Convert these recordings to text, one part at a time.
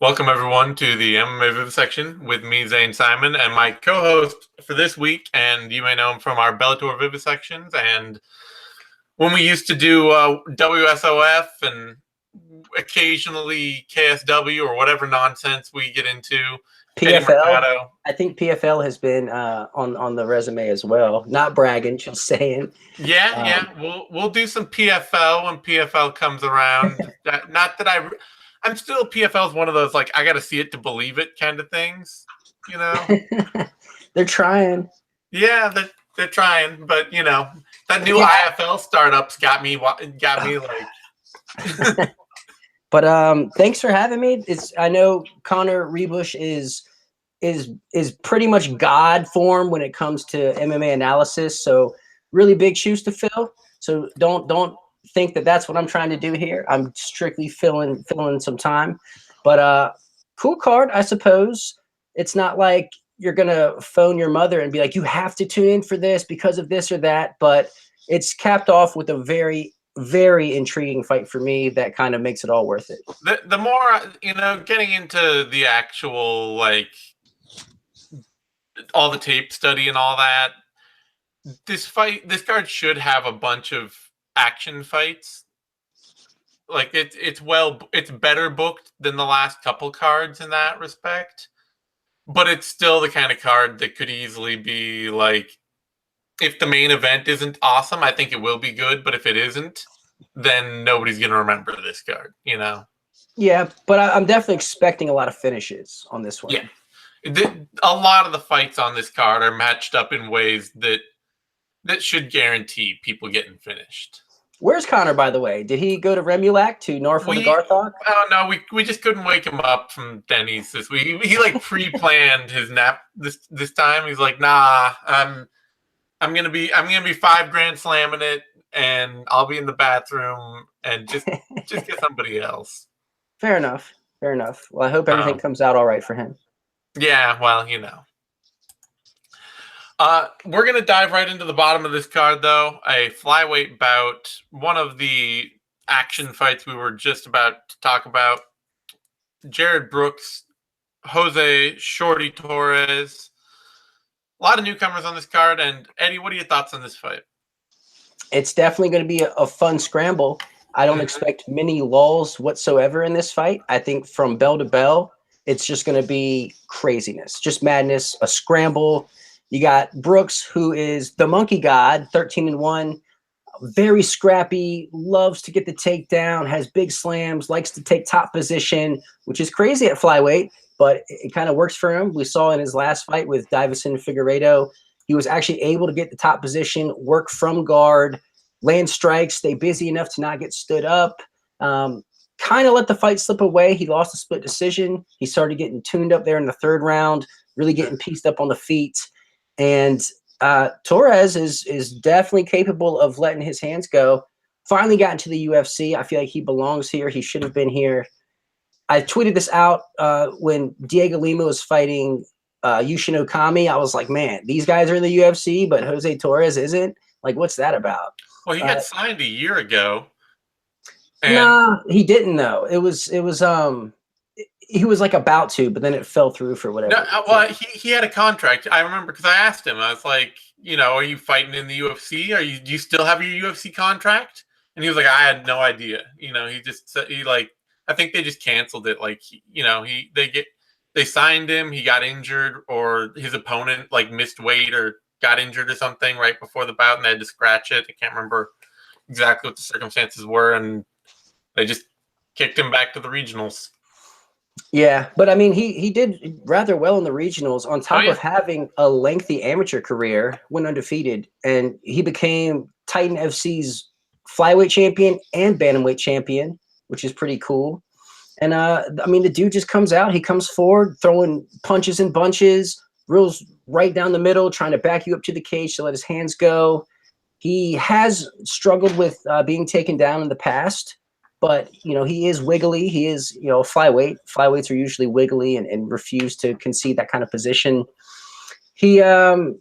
Welcome everyone to the MMA Vivisection with me, Zane Simon, and my co-host for this week. And you may know him from our Bellator Vivisections, and when we used to do WSOF and occasionally KSW or whatever nonsense we get into. PFL. I think PFL has been on the resume as well. Not bragging, just saying. Yeah. We'll do some PFL when PFL comes around. Not that I'm still PFL is one of those like I got to see it to believe it kind of things, you know. They're trying. Yeah, they're trying, but you know that new IFL startups got me like. But thanks for having me. I know Connor Rebush is pretty much God form when it comes to MMA analysis. So really big shoes to fill. So don't think that that's what I'm trying to do here. I'm strictly filling some time. But cool card, I suppose. It's not like you're gonna phone your mother and be like, you have to tune in for this because of this or that. But it's capped off with a very, very intriguing fight for me that kind of makes it all worth it. The more, getting into the actual, like, all the tape study and all that, this card should have a bunch of action fights. Like, it's better booked than the last couple cards in that respect. But it's still the kind of card that could easily be, like, if the main event isn't awesome, I think it will be good. But if it isn't, then nobody's going to remember this card, you know? Yeah, but I'm definitely expecting a lot of finishes on this one. Yeah. A lot of the fights on this card are matched up in ways that should guarantee people getting finished. Where's Connor, by the way? Did he go to Remulac to Norfolk and Garthok? Oh, no, we just couldn't wake him up from Denny's this week. He like pre-planned his nap this time. He's like, nah, I'm gonna be 5 grand slamming it, and I'll be in the bathroom and just get somebody else. Fair enough. Well, I hope everything comes out all right for him. Yeah, well, you know. We're going to dive right into the bottom of this card, though. A flyweight bout, one of the action fights we were just about to talk about. Jared Brooks, Jose Shorty Torres. A lot of newcomers on this card. And Eddie, what are your thoughts on this fight? It's definitely going to be a fun scramble. I don't expect many lulls whatsoever in this fight. I think from bell to bell, it's just going to be craziness, just madness, a scramble. You got Brooks, who is the monkey god, 13-1, very scrappy, loves to get the takedown, has big slams, likes to take top position, which is crazy at flyweight, but it kind of works for him. We saw in his last fight with Davison Figueiredo, he was actually able to get the top position, work from guard, land strikes, stay busy enough to not get stood up. Kind of let the fight slip away. He lost a split decision. He started getting tuned up there in the third round, really getting pieced up on the feet. And Torres is definitely capable of letting his hands go. Finally got into the UFC. I feel like he belongs here. He should have been here. I tweeted this out when Diego Lima was fighting Yushin Okami. I was like, man, these guys are in the UFC, but Jose Torres isn't. Like, what's that about? Well, he got signed a year ago. Nah, he didn't though. It was he was like about to, but then it fell through for whatever. No, well, he had a contract. I remember because I asked him. I was like, are you fighting in the UFC? Do you still have your UFC contract? And he was like, I had no idea. I think they just canceled it. Like, they signed him. He got injured, or his opponent like missed weight or got injured or something right before the bout, and they had to scratch it. I can't remember exactly what the circumstances were, and they just kicked him back to the regionals. Yeah, but I mean, he did rather well in the regionals on top of having a lengthy amateur career, went undefeated, and he became Titan FC's flyweight champion and bantamweight champion, which is pretty cool. And I mean, the dude just comes out, he comes forward, throwing punches and bunches, reels right down the middle, trying to back you up to the cage to let his hands go. He has struggled with being taken down in the past. But, he is wiggly. He is, flyweight. Flyweights are usually wiggly and refuse to concede that kind of position. So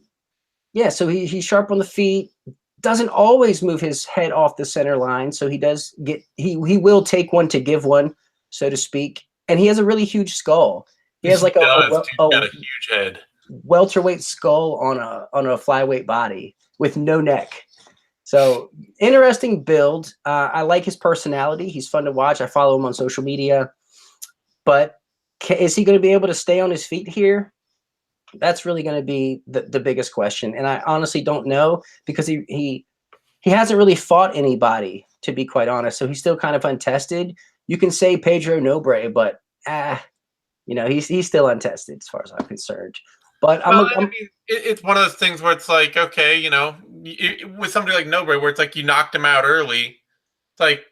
he's sharp on the feet, doesn't always move his head off the center line. So he will take one to give one, so to speak. and he has a really huge skull. He has like He's got a huge head. Welterweight skull on a flyweight body with no neck. So interesting build. I like his personality. He's fun to watch. I follow him on social media. But is he going to be able to stay on his feet here? That's really going to be the biggest question. And I honestly don't know, because he hasn't really fought anybody, to be quite honest. So he's still kind of untested. You can say Pedro Nobre, but he's still untested as far as I'm concerned. But it's one of those things where it's like, okay, with somebody like Nobre, where it's like you knocked him out early. It's like,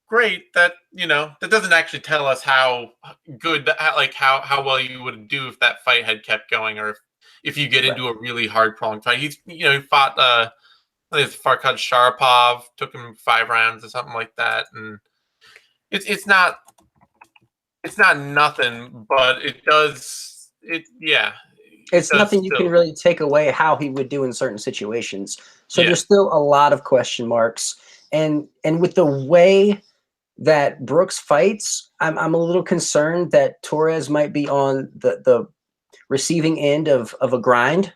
great, that that doesn't actually tell us how good, like how well you would do if that fight had kept going, or if you get into a really hard prolonged fight. He's he fought Farkhad Sharapov, took him 5 rounds or something like that, and it's not nothing, but it's nothing you can really take away how he would do in certain situations. So there's still a lot of question marks, and with the way that Brooks fights, I'm a little concerned that Torres might be on the receiving end of a grind,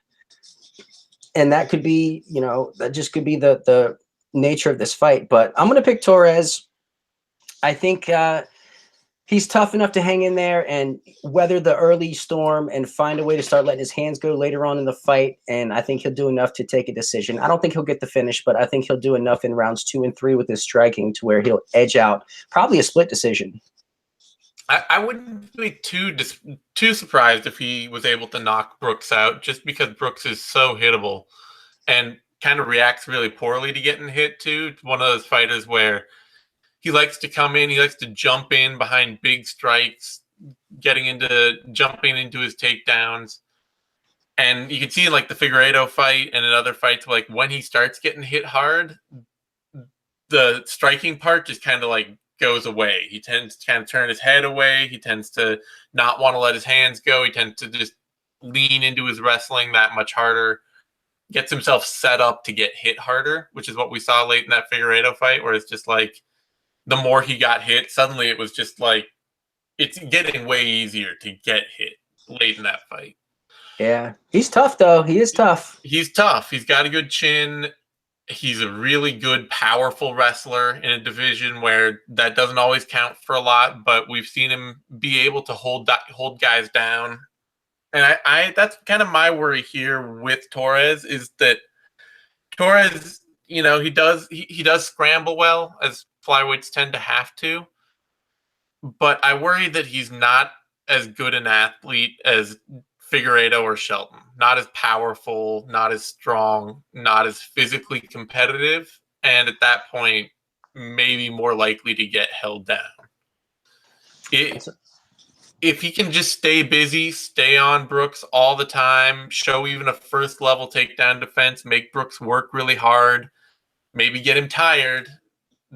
and that could be that just could be the nature of this fight. But I'm going to pick Torres. I think he's tough enough to hang in there and weather the early storm and find a way to start letting his hands go later on in the fight. And I think he'll do enough to take a decision. I don't think he'll get the finish, but I think he'll do enough in rounds 2 and 3 with his striking to where he'll edge out probably a split decision. I wouldn't be too surprised if he was able to knock Brooks out, just because Brooks is so hittable and kind of reacts really poorly to getting hit too. It's one of those fighters where he likes to come in, he likes to jump in behind big strikes, jumping into his takedowns. And you can see in like the Figueiredo fight and in other fights, like when he starts getting hit hard, the striking part just kind of like goes away. He tends to kind of turn his head away. He tends to not want to let his hands go. He tends to just lean into his wrestling that much harder, gets himself set up to get hit harder, which is what we saw late in that Figueiredo fight, where it's just like, the more he got hit, suddenly it was just like, it's getting way easier to get hit late in that fight. Yeah. He's tough, though. He is tough. He's tough. He's got a good chin. He's a really good, powerful wrestler in a division where that doesn't always count for a lot, but we've seen him be able to hold guys down. And I that's kind of my worry here with Torres, is that Torres, he does scramble well, as flyweights tend to have to, but I worry that he's not as good an athlete as Figueiredo or Shelton. Not as powerful, not as strong, not as physically competitive, and at that point, maybe more likely to get held down. If he can just stay busy, stay on Brooks all the time, show even a first-level takedown defense, make Brooks work really hard, maybe get him tired,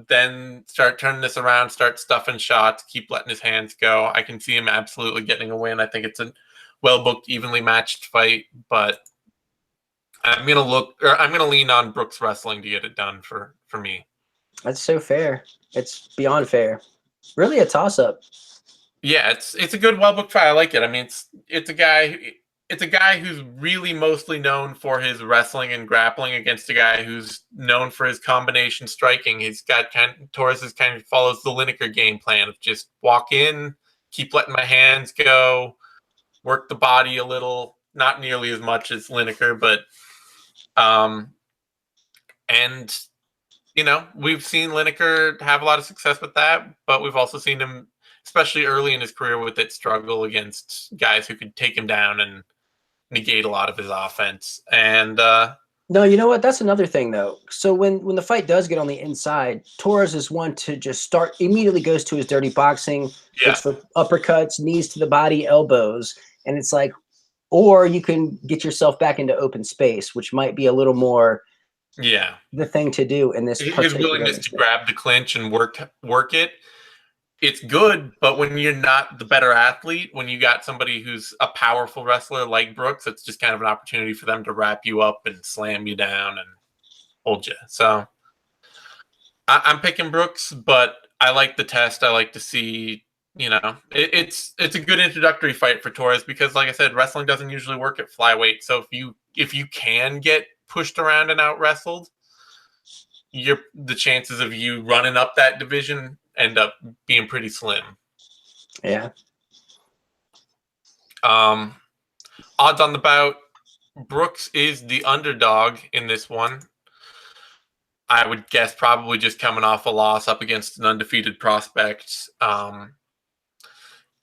then start turning this around, start stuffing shots, keep letting his hands go, I can see him absolutely getting a win. I think it's a well-booked, evenly matched fight, but I'm gonna lean on Brooks wrestling to get it done for me. That's so fair. It's beyond fair. Really a toss-up. Yeah, it's a good, well-booked fight. I like it. I mean, it's a guy who's really mostly known for his wrestling and grappling against a guy who's known for his combination striking. Torres kind of follows the Lineker game plan of just walk in, keep letting my hands go, work the body a little, not nearly as much as Lineker, but we've seen Lineker have a lot of success with that, but we've also seen him, especially early in his career, with it struggle against guys who could take him down and negate a lot of his offense. And no, you know what? That's another thing, though. So when the fight does get on the inside, Torres is one to just immediately goes to his dirty boxing, looks for uppercuts, knees to the body, elbows, and it's like, or you can get yourself back into open space, which might be a little more the thing to do in this. His willingness to grab the clinch and work it. It's good, but when you're not the better athlete, when you got somebody who's a powerful wrestler like Brooks, it's just kind of an opportunity for them to wrap you up and slam you down and hold you. So I'm picking Brooks, but I like the test. I like to see you know, it's a good introductory fight for Torres because, like I said, wrestling doesn't usually work at flyweight. So if you can get pushed around and out wrestled, the chances of you running up that division end up being pretty slim. Yeah. Odds on the bout, Brooks is the underdog in this one. I would guess probably just coming off a loss up against an undefeated prospect.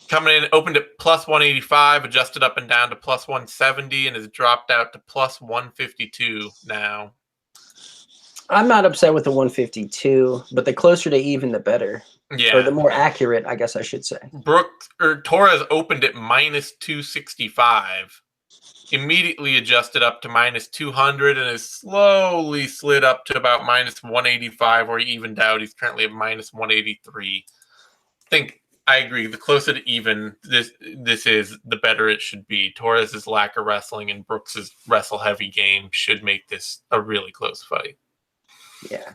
Coming in, opened at plus 185, adjusted up and down to plus 170, and has dropped out to plus 152 now. I'm not upset with the 152, but the closer to even, the better. Yeah. Or the more accurate, I guess I should say. Torres opened at minus 265, immediately adjusted up to minus 200, and has slowly slid up to about minus 185, where he evened out. He's currently at minus 183. I agree. The closer to even this is, the better it should be. Torres' lack of wrestling and Brooks' wrestle-heavy game should make this a really close fight. Yeah.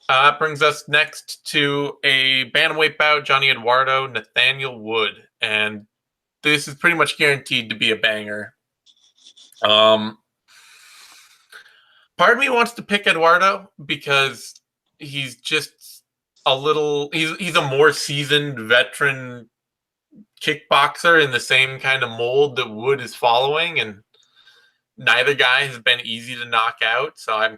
That brings us next to a bantamweight bout, Johnny Eduardo, Nathaniel Wood. And this is pretty much guaranteed to be a banger. Part of me wants to pick Eduardo because he's just he's a more seasoned veteran kickboxer in the same kind of mold that Wood is following, and neither guy has been easy to knock out. So I'm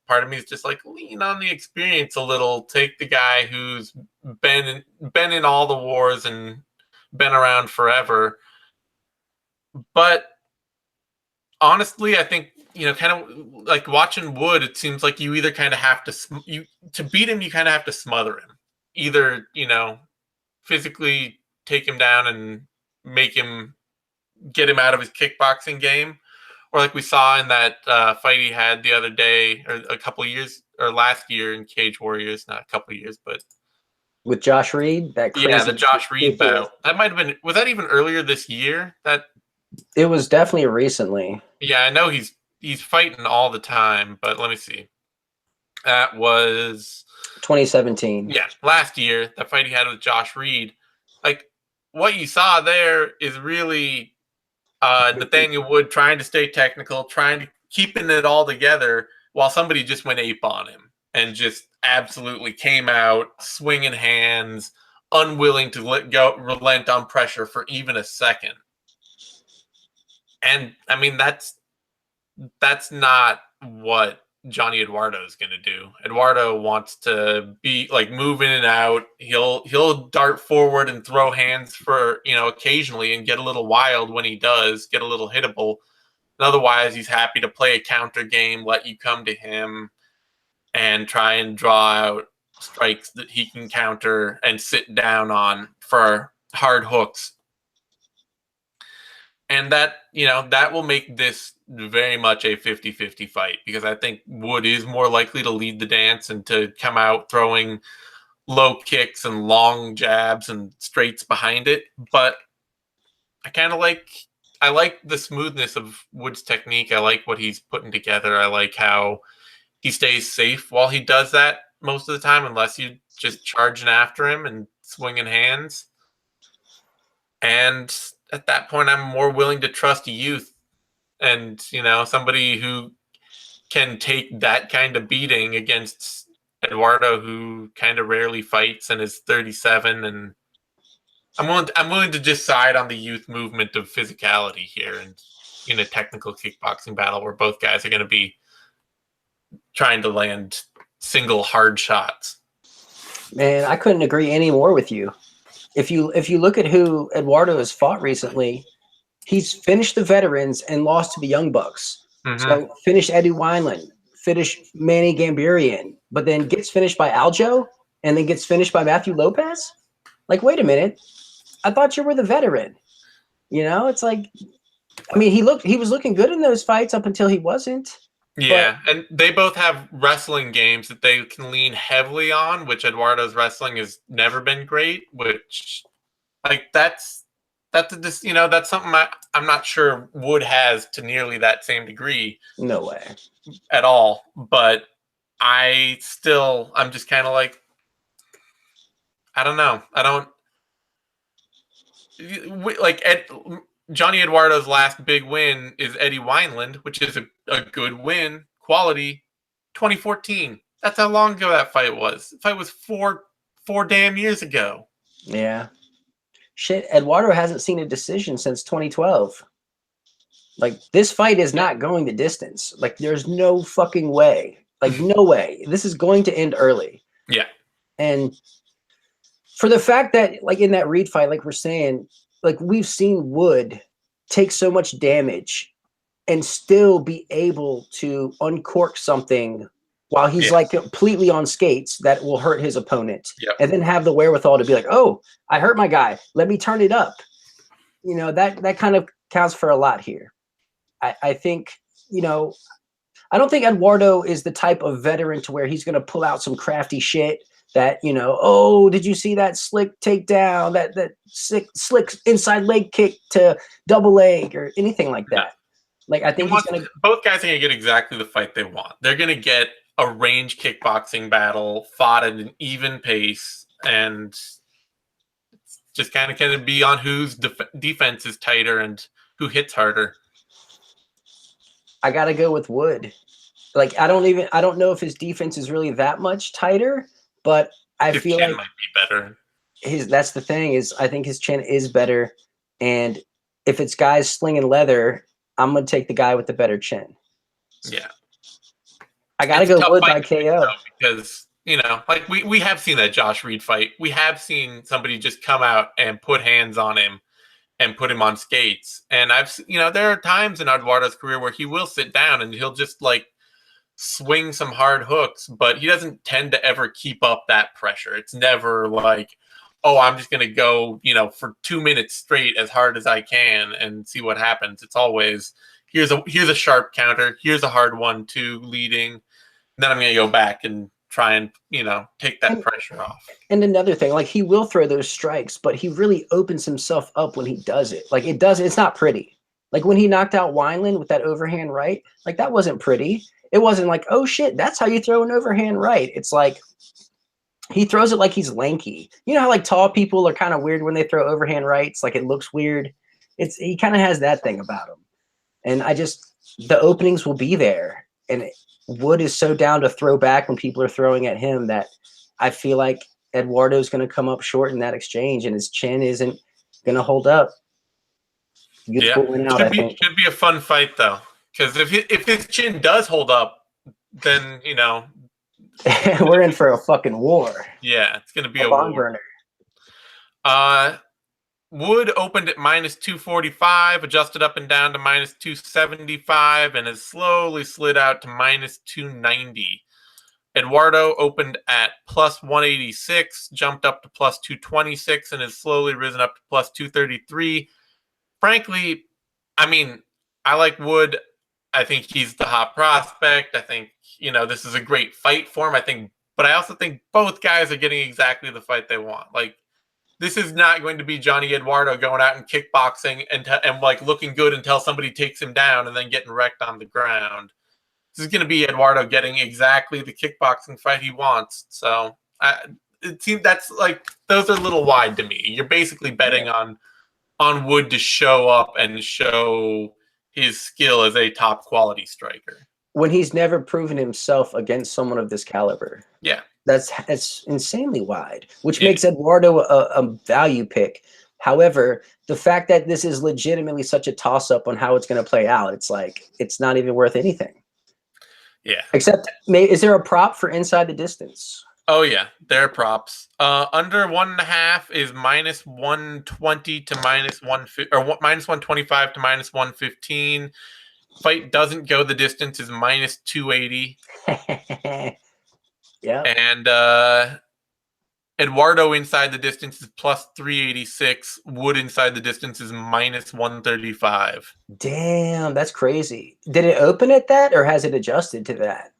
part of me is just like, lean on the experience a little. Take the guy who's been in all the wars and been around forever. But honestly, I think, kind of like watching Wood, it seems like you either kind of have to beat him, you kind of have to smother him. Either, physically take him down and get him out of his kickboxing game, or like we saw in that fight he had the other day, or a couple of years, or last year in Cage Warriors, not a couple of years, but with Josh Reed, that crazy, the Josh Reed bout. That might have been, was that even earlier this year? It was definitely recently. Yeah, I know he's fighting all the time, but let me see. That was 2017. Yeah, last year, that fight he had with Josh Reed. Like, what you saw there is really Nathaniel Wood trying to stay technical, trying to keeping it all together while somebody just went ape on him and just absolutely came out swinging hands, unwilling to relent on pressure for even a second. And I mean, that's not what Johnny Eduardo is going to do. Eduardo wants to be like moving and out. He'll dart forward and throw hands for, occasionally, and get a little wild when he does, get a little hittable. And otherwise, he's happy to play a counter game, let you come to him and try and draw out strikes that he can counter and sit down on for hard hooks. And that will make this very much a 50-50 fight, because I think Wood is more likely to lead the dance and to come out throwing low kicks and long jabs and straights behind it. But I like the smoothness of Wood's technique. I like what he's putting together. I like how he stays safe while he does that most of the time, unless you just charging after him and swinging hands. And at that point, I'm more willing to trust youth and, somebody who can take that kind of beating against Eduardo, who kind of rarely fights and is 37. And I'm willing to just side on the youth movement of physicality here, and in a technical kickboxing battle where both guys are going to be trying to land single hard shots. Man, I couldn't agree any more with you. If you look at who Eduardo has fought recently, he's finished the veterans and lost to the Young Bucks. Mm-hmm. So finished Eddie Wineland, finished Manny Gambarian, but then gets finished by Aljo, and then gets finished by Matthew Lopez. Like, wait a minute, I thought you were the veteran. It's like, I mean, he was looking good in those fights up until he wasn't. Yeah, and they both have wrestling games that they can lean heavily on, which Eduardo's wrestling has never been great, which, like, that's something I'm not sure Wood has to nearly that same degree. No way. At all. But I'm just kind of like, I don't know. like Johnny Eduardo's last big win is Eddie Wineland, which is a good win, quality. 2014. That's how long ago that fight was. The fight was four damn years ago. Yeah. Shit, Eduardo hasn't seen a decision since 2012. Like, this fight is not going the distance. Like, there's no fucking way. Like, no way. This is going to end early. Yeah. And for the fact that, like, in that Reed fight, like we're saying, like, we've seen Wood take so much damage and still be able to uncork something while he's like completely on skates that will hurt his opponent, and then have the wherewithal to be like, oh, I hurt my guy, let me turn it up. You know, that kind of counts for a lot here. I think, you know, I don't think Eduardo is the type of veteran to where he's going to pull out some crafty shit that, you know, oh, did you see that slick takedown, that slick inside leg kick to double leg or anything like that. Like, I think both guys are going to get exactly the fight they want. They're going to get a range kickboxing battle fought at an even pace, and it's just kind of going to be on whose defense is tighter and who hits harder. I got to go with Wood. Like, I don't know if his defense is really that much tighter, but his feel chin like might be better. That's the thing, is I think his chin is better. And if it's guys slinging leather, I'm going to take the guy with the better chin. Yeah. I got to go Wood by KO. Because, you know, like we have seen that Josh Reed fight. We have seen somebody just come out and put hands on him and put him on skates. And there are times in Eduardo's career where he will sit down and he'll just like swing some hard hooks, but he doesn't tend to ever keep up that pressure. It's never like, oh, I'm just going to go, you know, for 2 minutes straight as hard as I can and see what happens. It's always, here's a sharp counter, here's a hard 1-2 leading. Then I'm going to go back and try and, you know, take that pressure off. And another thing, like, he will throw those strikes, but he really opens himself up when he does it. Like, it's not pretty. Like, when he knocked out Wineland with that overhand right, like, that wasn't pretty. It wasn't like, oh shit, that's how you throw an overhand right. It's like, he throws it like he's lanky. You know how like tall people are kind of weird when they throw overhand rights? Like, it looks weird. He kind of has that thing about him. And the openings will be there. And Wood is so down to throw back when people are throwing at him that I feel like Eduardo's going to come up short in that exchange, and his chin isn't going to hold up. Win out, I think. Should be a fun fight though, because if his chin does hold up, then, you know, we're in for a fucking war. Yeah, it's going to be a barn war. burner. Wood opened at -245, adjusted up and down to -275, and has slowly slid out to -290. Eduardo opened at +186, jumped up to +226, and has slowly risen up to +233. Frankly, I mean, I like Wood. I think he's the hot prospect. I think, you know, this is a great fight for him. But I also think both guys are getting exactly the fight they want. Like, this is not going to be Johnny Eduardo going out and kickboxing and like looking good until somebody takes him down and then getting wrecked on the ground. This is going to be Eduardo getting exactly the kickboxing fight he wants. So it seems that's like, those are a little wide to me. You're basically betting on Wood to show up and show his skill as a top quality striker when he's never proven himself against someone of this caliber. Yeah. That's insanely wide, which makes Eduardo a value pick. However, the fact that this is legitimately such a toss-up on how it's going to play out, it's like, it's not even worth anything. Yeah. Except, is there a prop for inside the distance? Oh, yeah. There are props. Under 1.5 is -120 to -150, or -125 to -115. Fight doesn't go the distance is -280. Yeah. And Eduardo inside the distance is +386. Wood inside the distance is -135. Damn, that's crazy. Did it open at that, or has it adjusted to that?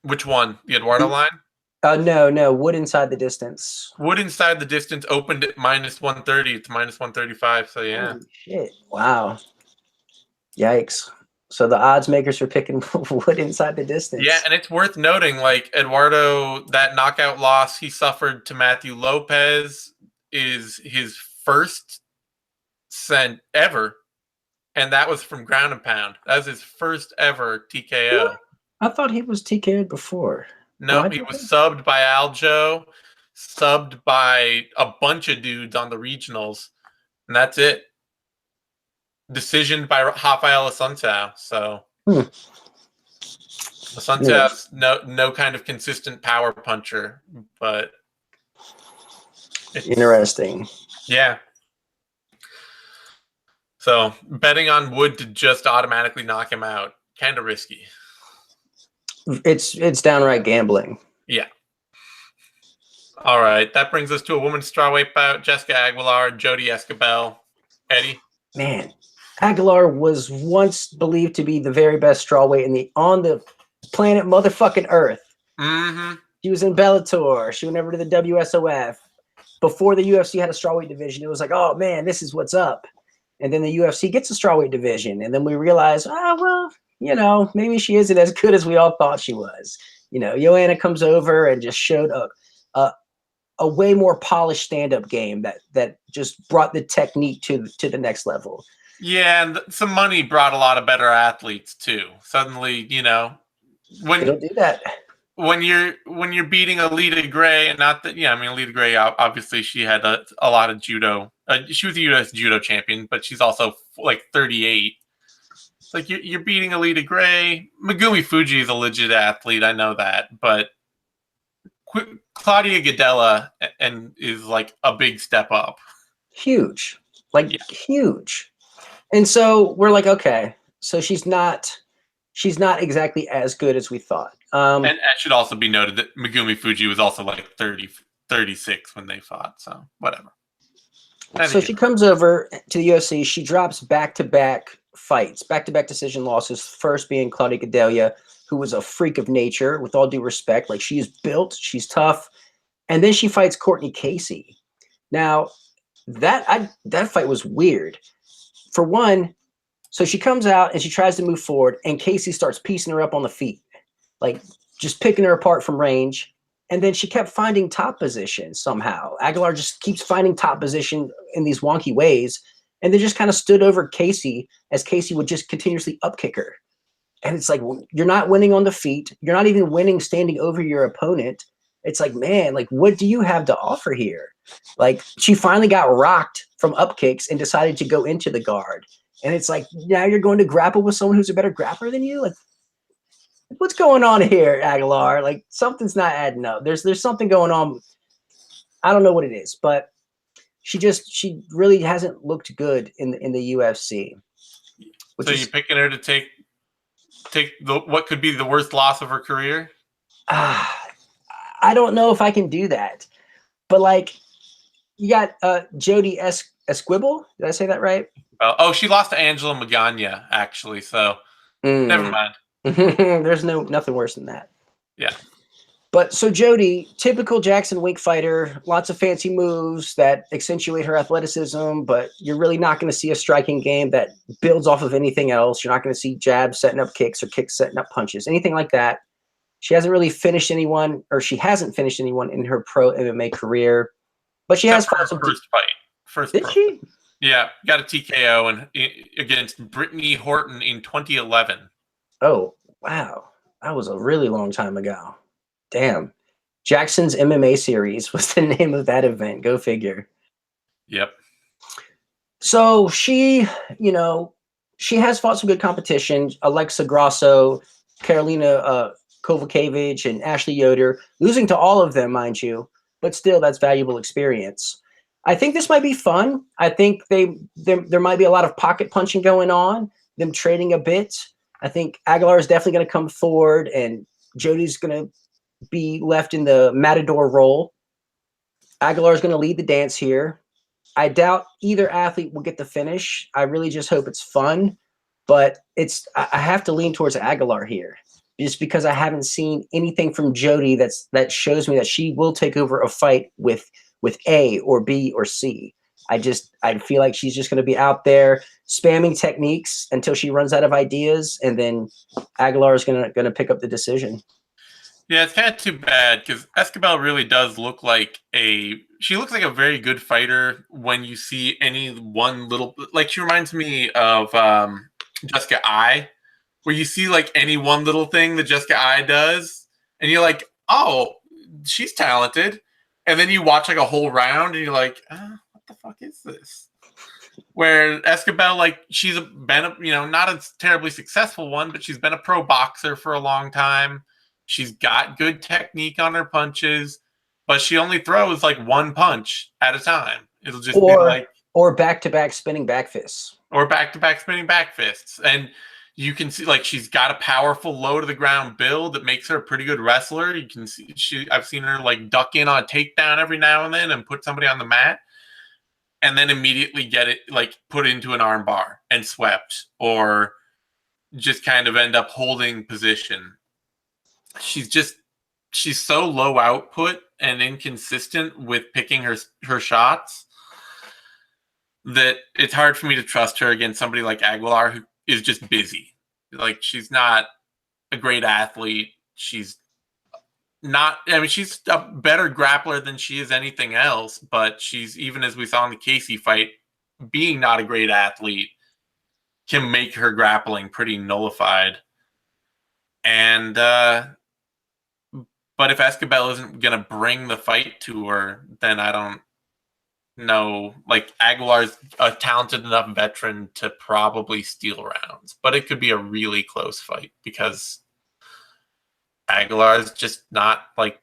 Which one? The Eduardo line? No. Wood inside the distance. Wood inside the distance opened at -130 to -135. So yeah. Holy shit! Wow. Yikes. So the odds makers are picking Wood inside the distance. Yeah, and it's worth noting, like, Eduardo, that knockout loss he suffered to Matthew Lopez is his first cent ever, and that was from ground and pound. That was his first ever TKO. I thought he was TKO'd before. No, he was subbed by Aljo, subbed by a bunch of dudes on the regionals, and that's it. Decisioned by Rafael Assunção. So Assunção's no kind of consistent power puncher, but interesting. Yeah. So betting on Wood to just automatically knock him out, kind of risky. It's downright gambling. Yeah. All right. That brings us to a women's strawweight bout. Jessica Aguilar, Jodie Esquibel. Eddie? Man, Aguilar was once believed to be the very best strawweight on the planet motherfucking Earth. Mm-hmm. She was in Bellator. She went over to the WSOF. Before the UFC had a strawweight division, it was like, oh, man, this is what's up. And then the UFC gets a strawweight division. And then we realize, maybe she isn't as good as we all thought she was. Joanna comes over and just showed a way more polished stand-up game that just brought the technique to the next level. Yeah, and some money brought a lot of better athletes too. Suddenly, when they don't do that. When you're beating Alita Gray, and not that, Alita Gray, obviously she had a lot of judo. She was a U.S. judo champion, but she's also like 38. It's like you're beating Alita Gray. Megumi Fuji is a legit athlete, I know that, but Claudia Gadella is like a big step up. Huge, huge. And so we're like, okay, so she's not exactly as good as we thought. And it should also be noted that Megumi Fuji was also like 36 when they fought, so whatever. So she comes over to the UFC. She drops back-to-back fights, back-to-back decision losses, first being Claudia Gadelha, who was a freak of nature, with all due respect. Like, she is built, she's tough. And then she fights Courtney Casey. Now, that fight was weird. For one, so she comes out and she tries to move forward, and Casey starts piecing her up on the feet, like just picking her apart from range. And then she kept finding top position somehow. Aguilar just keeps finding top position in these wonky ways, and then just kind of stood over Casey as Casey would just continuously upkick her. And it's like, you're not winning on the feet. You're not even winning standing over your opponent. It's like, man, like, what do you have to offer here? Like, she finally got rocked from upkicks and decided to go into the guard. And it's like, now you're going to grapple with someone who's a better grappler than you? Like, what's going on here, Aguilar? Like, something's not adding up. There's something going on. I don't know what it is, but she really hasn't looked good in the UFC. So you're picking her to take what could be the worst loss of her career? I don't know if I can do that. But, like, you got Jodie Esquibel. Did I say that right? She lost to Angela Magana, actually, so never mind. There's nothing worse than that. Yeah. But so Jodie, typical Jackson Wink fighter, lots of fancy moves that accentuate her athleticism, but you're really not going to see a striking game that builds off of anything else. You're not going to see jabs setting up kicks or kicks setting up punches, anything like that. She hasn't really finished anyone, or she hasn't finished anyone in her pro MMA career, but she has fought some first fight. Did she? Yeah, got a TKO against Brittany Horton in 2011. Oh, wow. That was a really long time ago. Damn. Jackson's MMA series was the name of that event. Go figure. Yep. So she has fought some good competition. Alexa Grasso, Karolina Kovacevic, and Ashley Yoder, losing to all of them, mind you, but still that's valuable experience. I think this might be fun. I think there might be a lot of pocket punching going on, them trading a bit. I think Aguilar is definitely going to come forward, and Jodie's going to be left in the matador role. Aguilar is going to lead the dance here. I doubt either athlete will get the finish. I really just hope it's fun, but I have to lean towards Aguilar here, just because I haven't seen anything from Jodie that shows me that she will take over a fight with A or B or C. I feel like she's just going to be out there spamming techniques until she runs out of ideas, and then Aguilar is going to pick up the decision. Yeah, it's kind of too bad because Esquibel really does look like a she looks like a very good fighter when you see any one little, like she reminds me of Jessica Ai, where you see like any one little thing that Jessica Ai does, and you're like, oh, she's talented, and then you watch like a whole round, and you're like, what the fuck is this? Where Escobar, like she's been, not a terribly successful one, but she's been a pro boxer for a long time. She's got good technique on her punches, but she only throws like one punch at a time. It'll just be like, or back-to-back spinning back fists, or back-to-back spinning back fists. And you can see like she's got a powerful low to the ground build that makes her a pretty good wrestler. You can see I've seen her like duck in on a takedown every now and then and put somebody on the mat, and then immediately get it like put into an arm bar and swept, or just kind of end up holding position. She's so low output and inconsistent with picking her shots that it's hard for me to trust her against somebody like Aguilar, who is just busy. Like, she's not a great athlete. She's not, I mean, she's a better grappler than she is anything else, but she's, even as we saw in the Casey fight, being not a great athlete can make her grappling pretty nullified. And, but if Escobar isn't going to bring the fight to her, then I don't know. Like, Aguilar's a talented enough veteran to probably steal rounds, but it could be a really close fight because Aguilar's just not like,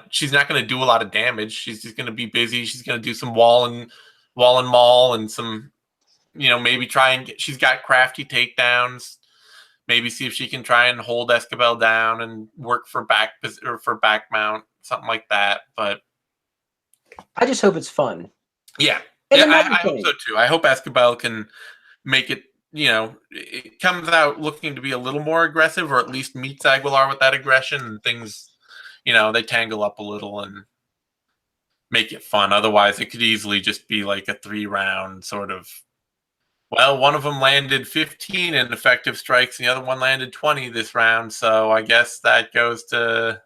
she's not going to do a lot of damage. She's just going to be busy. She's going to do some wall and maul and some, maybe try and she's got crafty takedowns. Maybe see if she can try and hold Escobar down and work for back mount, something like that. But I just hope it's fun. Yeah, I hope so too. I hope Escobar can make it. It comes out looking to be a little more aggressive, or at least meets Aguilar with that aggression, and things, they tangle up a little and make it fun. Otherwise, it could easily just be like a 3-round sort of. Well, one of them landed 15 in effective strikes, and the other one landed 20 this round. So I guess that goes to.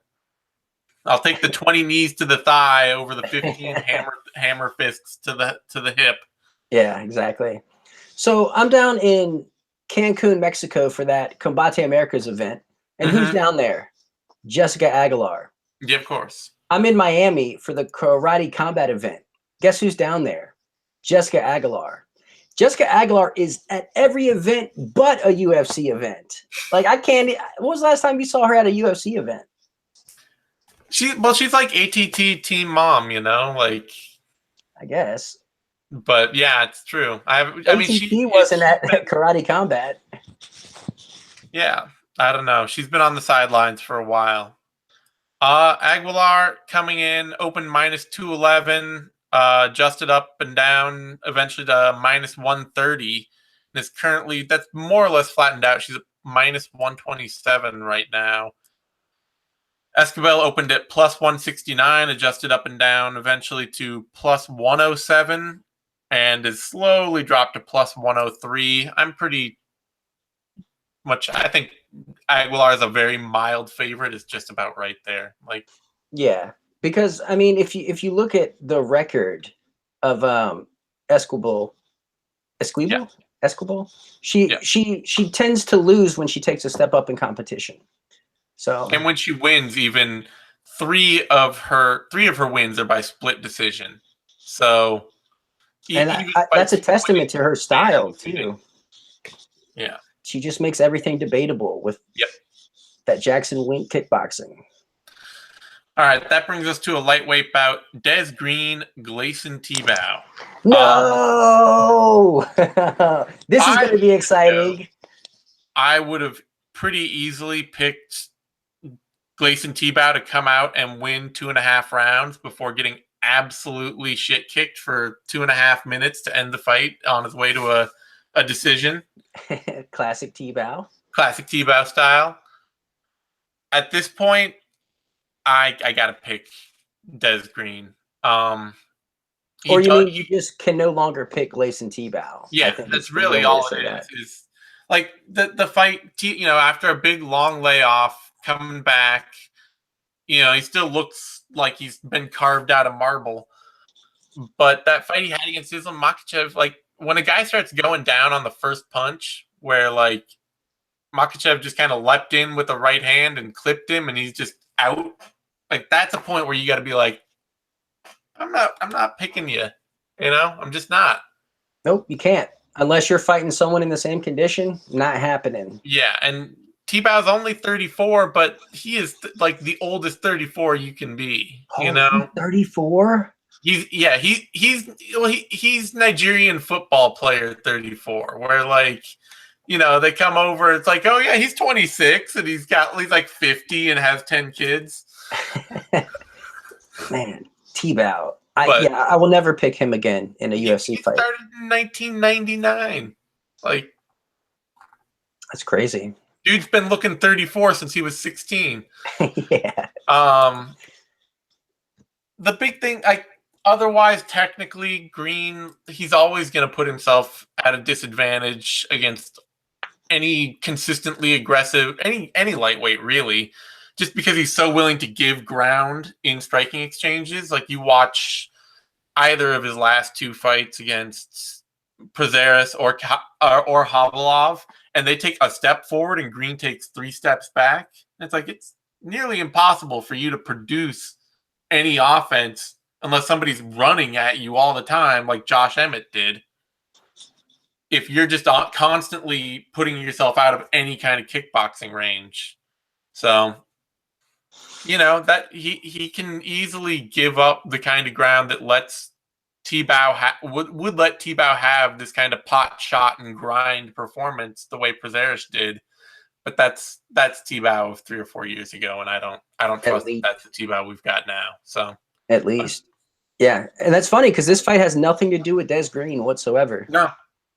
I'll take the 20 knees to the thigh over the 15 hammer fists to the hip. Yeah, exactly. So I'm down in Cancun, Mexico for that Combate Americas event. And who's down there? Jessica Aguilar. Yeah, of course. I'm in Miami for the Karate Combat event. Guess who's down there? Jessica Aguilar. Jessica Aguilar is at every event but a UFC event. Like, I can't. When was the last time you saw her at a UFC event? She's like ATT team mom, like. I guess. But yeah, it's true. She wasn't at Karate Combat. Yeah, I don't know. She's been on the sidelines for a while. Aguilar coming in, open -211, adjusted up and down, eventually to -130. And is currently, that's more or less flattened out. She's at -127 right now. Escobar opened at +169, adjusted up and down, eventually to +107, and is slowly dropped to +103. I'm pretty much, I think Aguilar is a very mild favorite. It's just about right there. Like, yeah, because I mean, if you look at the record of Escobar, she tends to lose when she takes a step up in competition. So, and when she wins, even three of her wins are by split decision. So, and that's a testament to her style too. Yeah, she just makes everything debatable with that Jackson Wink kickboxing. All right, that brings us to a lightweight bout: Des Green, Gleison Tibau. No, this is going to be exciting. I would have pretty easily picked Gleison Tibau to come out and win 2.5 rounds before getting absolutely shit kicked for 2.5 minutes to end the fight on his way to a decision. Classic Tibau. Classic Tibau style. At this point, I gotta pick Des Green. Or you just can no longer pick Gleison Tibau. Yeah, that's really all it is. Is like the fight, after a big long layoff, coming back, he still looks like he's been carved out of marble. But that fight he had against Islam Makhachev, like when a guy starts going down on the first punch, where like Makhachev just kind of leapt in with the right hand and clipped him, and he's just out. Like that's a point where you got to be like, I'm not picking you. You know, I'm just not. Nope, you can't unless you're fighting someone in the same condition. Not happening. Yeah, and Tibau's only 34, but he is like the oldest 34 you can be. You know, 34. He's Nigerian football player 34, where like, you know, they come over, it's like, oh yeah, he's 26 and he's like 50 and has 10 kids. Man, Tibau. I will never pick him again in a UFC fight. He started in 1999. Like, that's crazy. Dude's been looking 34 since he was 16. Yeah. The big thing, otherwise, technically, Green, he's always going to put himself at a disadvantage against any consistently aggressive, any lightweight, really, just because he's so willing to give ground in striking exchanges. Like, you watch either of his last two fights against Prazeres or Havilov, and they take a step forward and Green takes 3 steps back. It's like, it's nearly impossible for you to produce any offense unless somebody's running at you all the time, like Josh Emmett did. If you're just constantly putting yourself out of any kind of kickboxing range. So, you know, that he can easily give up the kind of ground that lets Tibau would let Tibau have this kind of pot shot and grind performance the way Prazeres did. But that's Tibau of 3 or 4 years ago, and I don't trust that's the Tibau we've got now. So at least, yeah, and that's funny because this fight has nothing to do with Des Green whatsoever. No,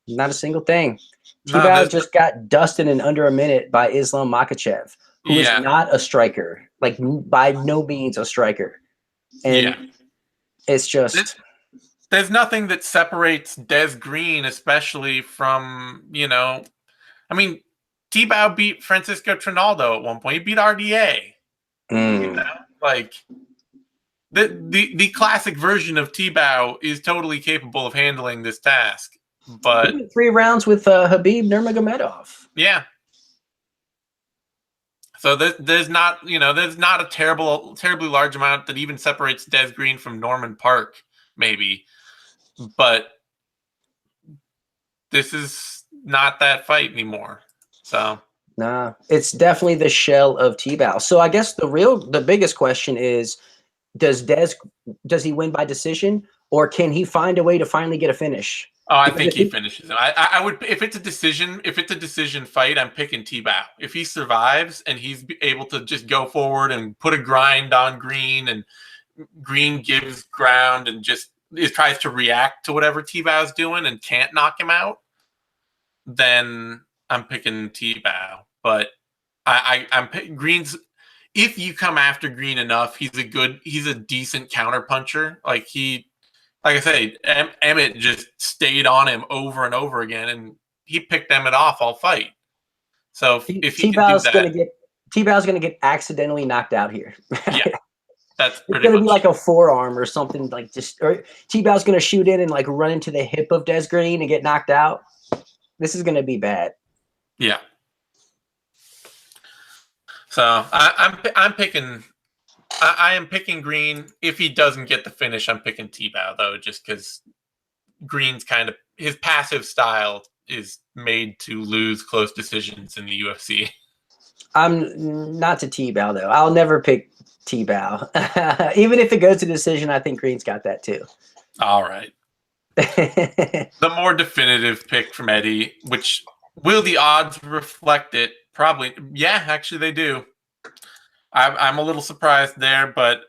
not a single thing. Tibau just got dusted in under a minute by Islam Makhachev, who is not a striker, like by no means a striker, and it's just. There's nothing that separates Des Green, especially from, you know, I mean, Tibau beat Francisco Trinaldo at one point. He beat RDA. You know, like the classic version of Tibau is totally capable of handling this task. But 3 rounds with Habib Nurmagomedov. Yeah. So there's not a terribly large amount that even separates Des Green from Norman Park, maybe. But this is not that fight anymore. So nah, it's definitely the shell of Tibau. So I guess the biggest question is, does he win by decision, or can he find a way to finally get a finish? Oh, I think he finishes him. I would, if it's a decision fight, I'm picking Tibau. If he survives and he's able to just go forward and put a grind on Green, and Green gives ground and just tries to react to whatever Tibau's doing and can't knock him out, then I'm picking Tibau. But I'm picking Green's. If you come after Green enough, he's a decent counter puncher. Like I say, Emmett just stayed on him over and over again, and he picked Emmett off all fight. So if he can do that, Tibau's gonna get accidentally knocked out here. Yeah. That's it's gonna be like a forearm or something, like or Tibau's gonna shoot in and like run into the hip of Des Green and get knocked out. This is gonna be bad. Yeah. So I'm picking. I am picking Green. If he doesn't get the finish, I'm picking Tibau though, just because Green's kind of his passive style is made to lose close decisions in the UFC. I'm not to Tibau though. I'll never pick Tibau. Even if it goes to decision, I think Green's got that too. All right. The more definitive pick from Eddie, which will the odds reflect it? Probably. Yeah, actually they do. I'm a little surprised there, but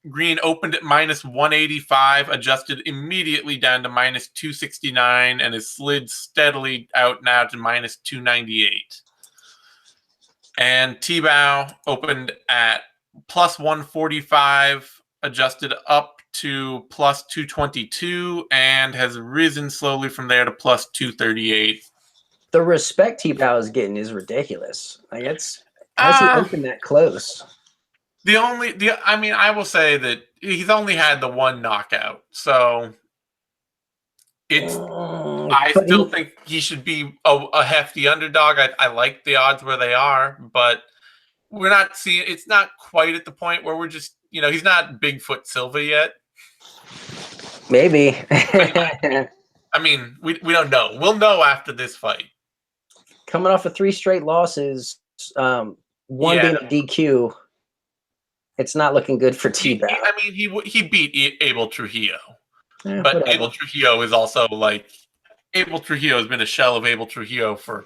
Green opened at -185, adjusted immediately down to -269, and has slid steadily out now to -298. And Tibau opened at +145, adjusted up to +222, and has risen slowly from there to +238. The respect Tibau is getting is ridiculous. Like how's he open that close? I will say that he's only had the one knockout, so it's. I But still think he should be a hefty underdog. I like the odds where they are, but we're not seeing. It's not quite at the point where we're just, he's not Bigfoot Silva yet. maybe. I mean, we don't know. We'll know after this fight. Coming off of 3 straight losses, one being a DQ, it's not looking good for Tibau. I mean, he beat Abel Trujillo, but whatever. Abel Trujillo is also like, Abel Trujillo has been a shell of Abel Trujillo for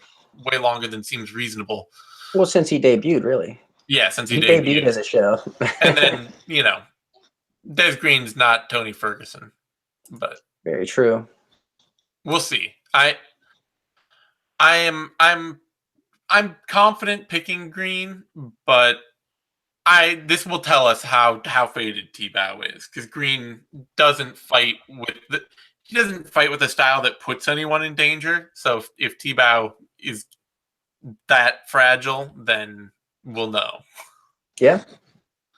way longer than seems reasonable. Well, since he debuted, really. Yeah, since he debuted as a show. And then, Des Green's not Tony Ferguson, but very true. We'll see. I'm confident picking Green, but this will tell us how faded Tibau is, because Green doesn't fight with a style that puts anyone in danger. So if Tibau is that fragile, then we'll know. Yeah.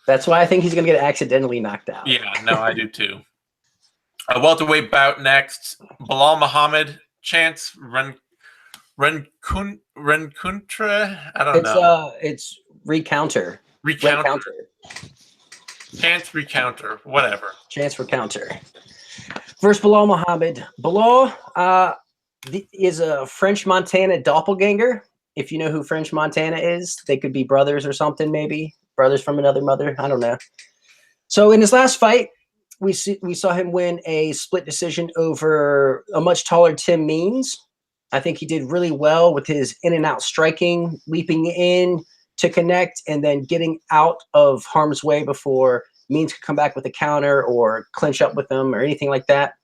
That's why I think he's going to get accidentally knocked out. Yeah, no, I do too. A welterweight bout next. Belal Muhammad, Chance Rencountre. I don't know. It's Rencountre. Chance Rencountre. Whatever. Chance Rencountre. Versus Belal Muhammad. Belal is a French Montana doppelganger. If you know who French Montana is, they could be brothers or something, maybe. Brothers from another mother. I don't know. So in his last fight, we saw him win a split decision over a much taller Tim Means. I think he did really well with his in and out striking, leaping in to connect, and then getting out of harm's way before Means could come back with a counter or clinch up with him or anything like that.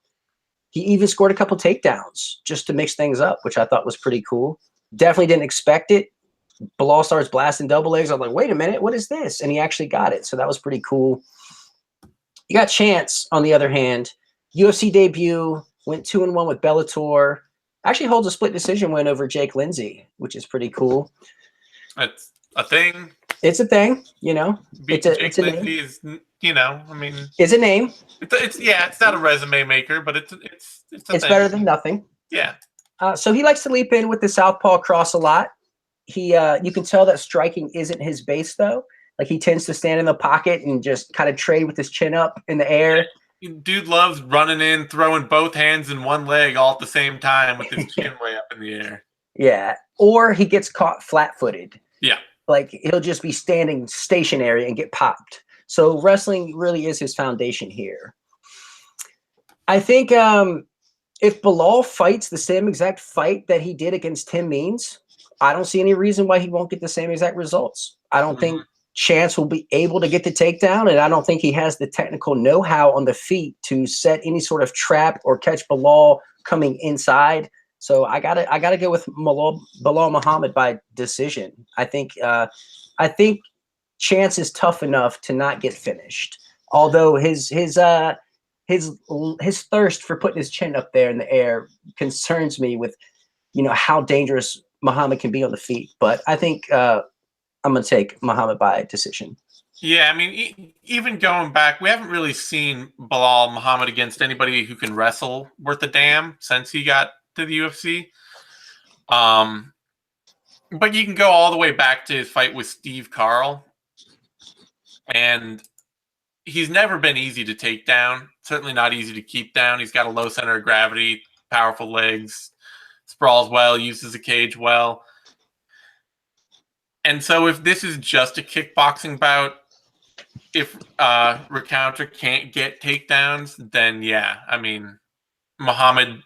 He even scored a couple takedowns just to mix things up, which I thought was pretty cool. Definitely didn't expect it. Belal starts blasting double legs. I'm like, wait a minute, what is this? And he actually got it. So that was pretty cool. You got Chance, on the other hand. UFC debut, went 2-1 with Bellator. Actually holds a split decision win over Jake Lindsay, which is pretty cool. It's a thing. It's a thing, Jake Lindsay is, I mean, it's a name. It's not a resume maker, but it's better than nothing. Yeah. So he likes to leap in with the southpaw cross a lot. You can tell that striking isn't his base, though. Like, he tends to stand in the pocket and just kind of trade with his chin up in the air. Dude loves running in, throwing both hands and one leg all at the same time with his chin way up in the air. Yeah. Or he gets caught flat-footed. Yeah. Like, he'll just be standing stationary and get popped. So wrestling really is his foundation here. I think if Belal fights the same exact fight that he did against Tim Means, I don't see any reason why he won't get the same exact results. I don't think Chance will be able to get the takedown, and I don't think he has the technical know-how on the feet to set any sort of trap or catch Belal coming inside. So I gotta go with Belal Muhammad by decision. I think Chance is tough enough to not get finished. Although his thirst for putting his chin up there in the air concerns me with, how dangerous Muhammad can be on the feet. But I think I'm going to take Muhammad by decision. Yeah, I mean, even going back, we haven't really seen Belal Muhammad against anybody who can wrestle worth a damn since he got to the UFC. But you can go all the way back to his fight with Steve Carl. And he's never been easy to take down. Certainly not easy to keep down. He's got a low center of gravity, powerful legs, sprawls well, uses the cage well. And so if this is just a kickboxing bout, if Rencountre can't get takedowns, then yeah, I mean, Muhammad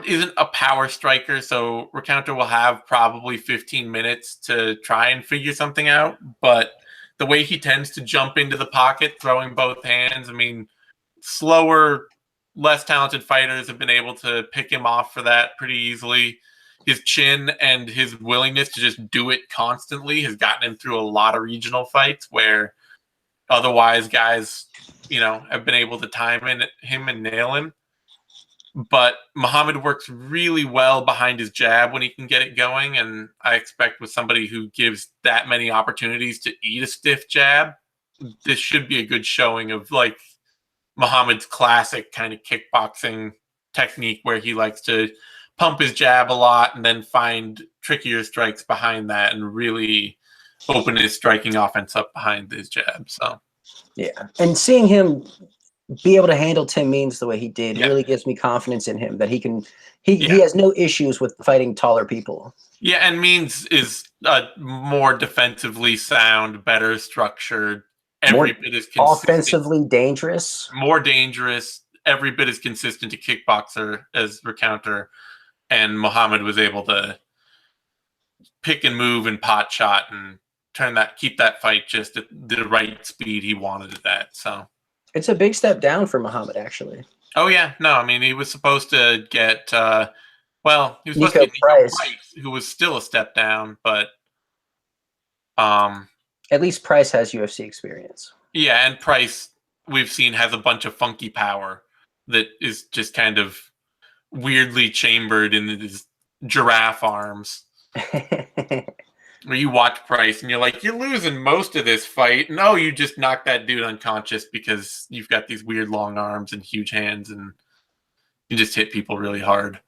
isn't a power striker, so Rencountre will have probably 15 minutes to try and figure something out. But the way he tends to jump into the pocket, throwing both hands, I mean, slower, less talented fighters have been able to pick him off for that pretty easily. His chin and his willingness to just do it constantly has gotten him through a lot of regional fights where otherwise guys, have been able to time him and nail him. But Muhammad works really well behind his jab when he can get it going, and I expect with somebody who gives that many opportunities to eat a stiff jab, this should be a good showing of, like, Muhammad's classic kind of kickboxing technique where he likes to pump his jab a lot and then find trickier strikes behind that and really open his striking offense up behind his jab. So yeah, and seeing him be able to handle Tim Means the way he did really gives me confidence in him that he can. He has no issues with fighting taller people. Yeah, and Means is more defensively sound, better structured, every bit as consistent, offensively dangerous, more dangerous, every bit as consistent a kickboxer as Rencountre. And Muhammad was able to pick and move and pot shot and keep that fight just at the right speed he wanted it at. So it's a big step down for Muhammad, actually. Oh yeah, no, I mean he was supposed to get he was supposed Nico to get Nico Price, who was still a step down, but at least Price has UFC experience. Yeah, and Price we've seen has a bunch of funky power that is just kind of weirdly chambered in his giraffe arms. Where you watch Price and you're like, you're losing most of this fight. No, you just knocked that dude unconscious because you've got these weird long arms and huge hands and you just hit people really hard.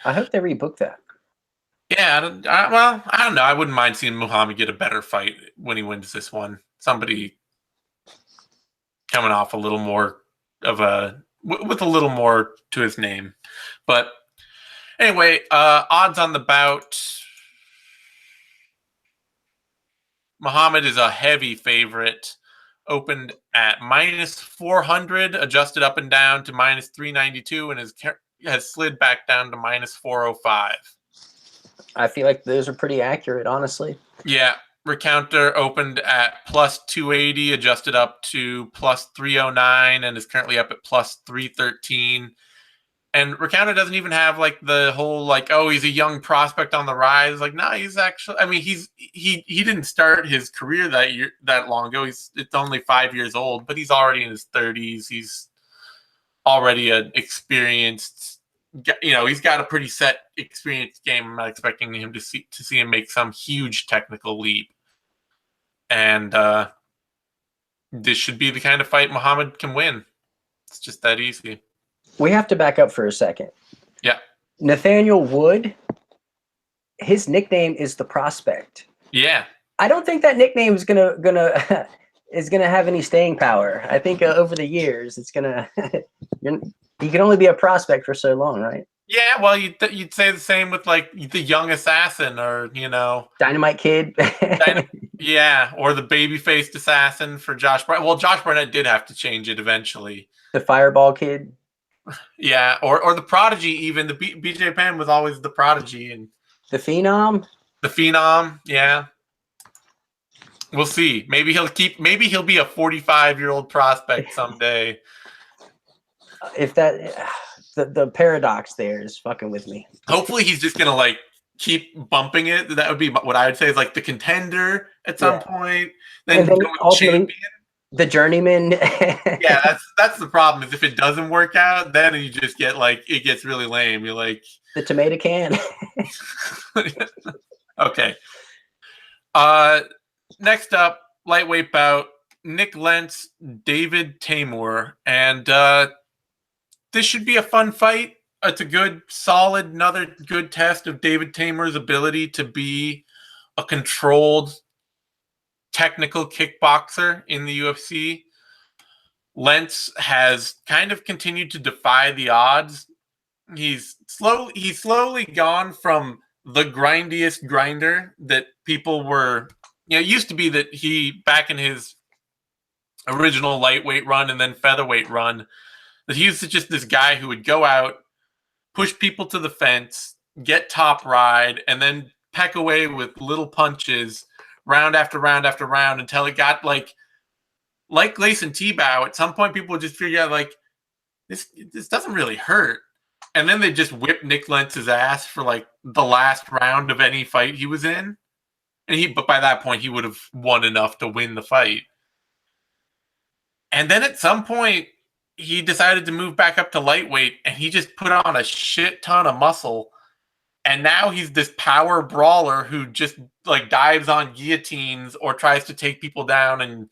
I hope they rebook that. Yeah, I don't know. I wouldn't mind seeing Muhammad get a better fight when he wins this one. Somebody coming off a little more of with a little more to his name. But anyway, odds on the bout. Muhammad is a heavy favorite. Opened at -400, adjusted up and down to -392, and has slid back down to -405. I feel like those are pretty accurate, honestly. Yeah. Rencountre opened at +280, adjusted up to +309, and is currently up at +313. And Rencountre doesn't even have like the whole like, oh, he's a young prospect on the rise. Like, no, he's actually. I mean, he didn't start his career that long ago. It's only 5 years old, but he's already in his 30s. He's already an experienced. He's got a pretty set, experienced game. I'm not expecting him to see him make some huge technical leap. And this should be the kind of fight Muhammad can win. It's just that easy. We have to back up for a second. Yeah. Nathaniel Wood, his nickname is the Prospect. Yeah. I don't think that nickname is gonna have any staying power. I think over the years it's gonna. He can only be a prospect for so long, right? Yeah. Well, you'd say the same with like the Young Assassin, or Dynamite Kid. Yeah, or the baby-faced assassin for Josh Barnett. Well, Josh Barnett did have to change it eventually. The Fireball Kid. Yeah, or the Prodigy. Even the BJ Penn was always the Prodigy, and the Phenom. The Phenom, yeah. We'll see. Maybe he'll be a 45-year-old prospect someday. If that, the paradox there is fucking with me. Hopefully, he's just gonna like keep bumping it. That would be what I would say is like the contender at some point. Then champion. The journeyman. Yeah, that's the problem. Is if it doesn't work out, then you just get like it gets really lame. You're like the tomato can. Okay. Next up, lightweight bout: Nick Lentz, David Teymur, and this should be a fun fight. It's a another good test of David Teymur's ability to be a controlled, technical kickboxer in the UFC. Lentz has kind of continued to defy the odds. He's slowly gone from the grindiest grinder that people were. It used to be that he, back in his original lightweight run and then featherweight run, that he was just this guy who would go out, push people to the fence, get top ride, and then peck away with little punches round after round after round until it got like Gleison Tibau. At some point, people would just figure out like this doesn't really hurt, and then they just whip Nick Lentz's ass for like the last round of any fight he was in, but by that point he would have won enough to win the fight. And then at some point he decided to move back up to lightweight, and he just put on a shit ton of muscle. And now he's this power brawler who just like dives on guillotines or tries to take people down and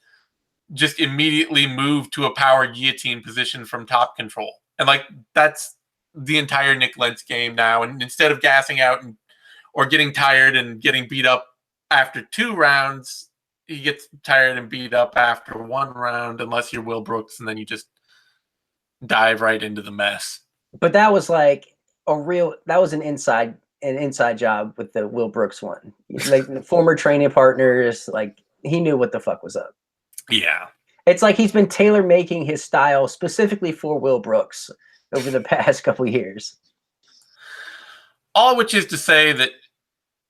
just immediately move to a power guillotine position from top control. And like that's the entire Nick Lentz game now. And instead of gassing out or getting tired and getting beat up after 2 rounds, he gets tired and beat up after 1 round, unless you're Will Brooks, and then you just dive right into the mess. But that was like that was an inside job with the Will Brooks one. Like the former training partners, like he knew what the fuck was up. Yeah. It's like he's been tailor making his style specifically for Will Brooks over the past couple of years. All which is to say that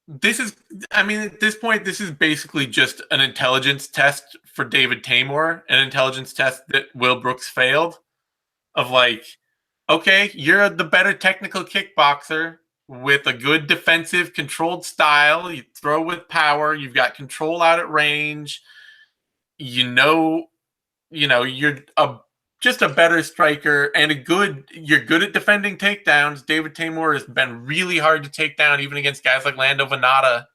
this is, I mean, at this point, this is basically just an intelligence test for David Teymur, an intelligence test that Will Brooks failed. Of like, okay, you're the better technical kickboxer with a good defensive controlled style. You throw with power. You've got control out at range. You're just a better striker and you're good at defending takedowns. David Teymur has been really hard to take down, even against guys like Lando Venata.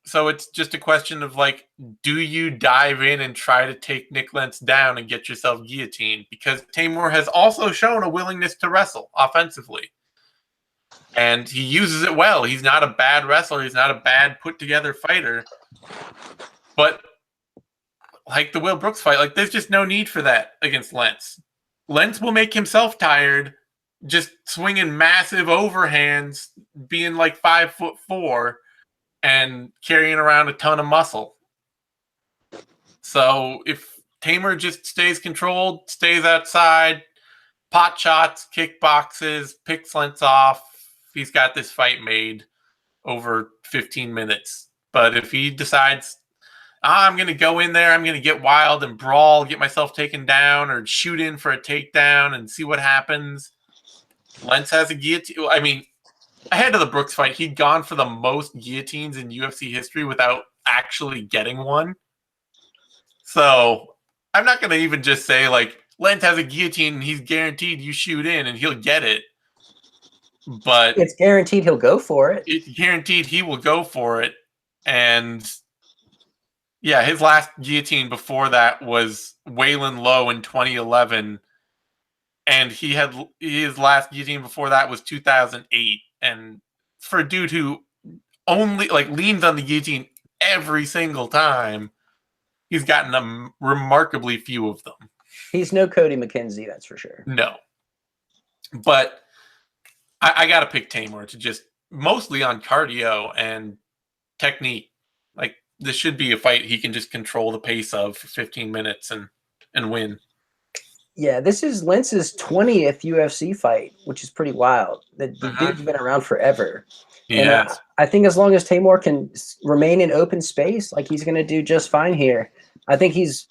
So it's just a question of like, do you dive in and try to take Nick Lentz down and get yourself guillotined? Because Teymur has also shown a willingness to wrestle offensively. And he uses it well. He's not a bad wrestler. He's not a bad put-together fighter. But like the Will Brooks fight, like there's just no need for that against Lentz. Lentz will make himself tired just swinging massive overhands, being like 5'4", and carrying around a ton of muscle. So if Teymur just stays controlled, stays outside, pot shots, kickboxes, picks Lentz off, he's got this fight made over 15 minutes. But if he decides, I'm going to go in there, I'm going to get wild and brawl, get myself taken down, or shoot in for a takedown and see what happens, Lentz has a guillotine. I mean, ahead of the Brooks fight, he'd gone for the most guillotines in UFC history without actually getting one. So I'm not going to even just say, like, Lentz has a guillotine and he's guaranteed you shoot in and he'll get it. But it's guaranteed he'll go for it. It's guaranteed he will go for it. And yeah, his last guillotine before that was Waylon Lowe in 2011. And his last guillotine before that was 2008. And for a dude who only like leans on the guillotine every single time, he's gotten a remarkably few of them. He's no Cody McKenzie, that's for sure. No. But I got to pick Teymur to just mostly on cardio and technique. Like, this should be a fight he can just control the pace of for 15 minutes and win. Yeah, this is Lentz's 20th UFC fight, which is pretty wild. The dude's been around forever. Yeah. I think as long as Teymur can remain in open space, like he's going to do just fine here. I think he's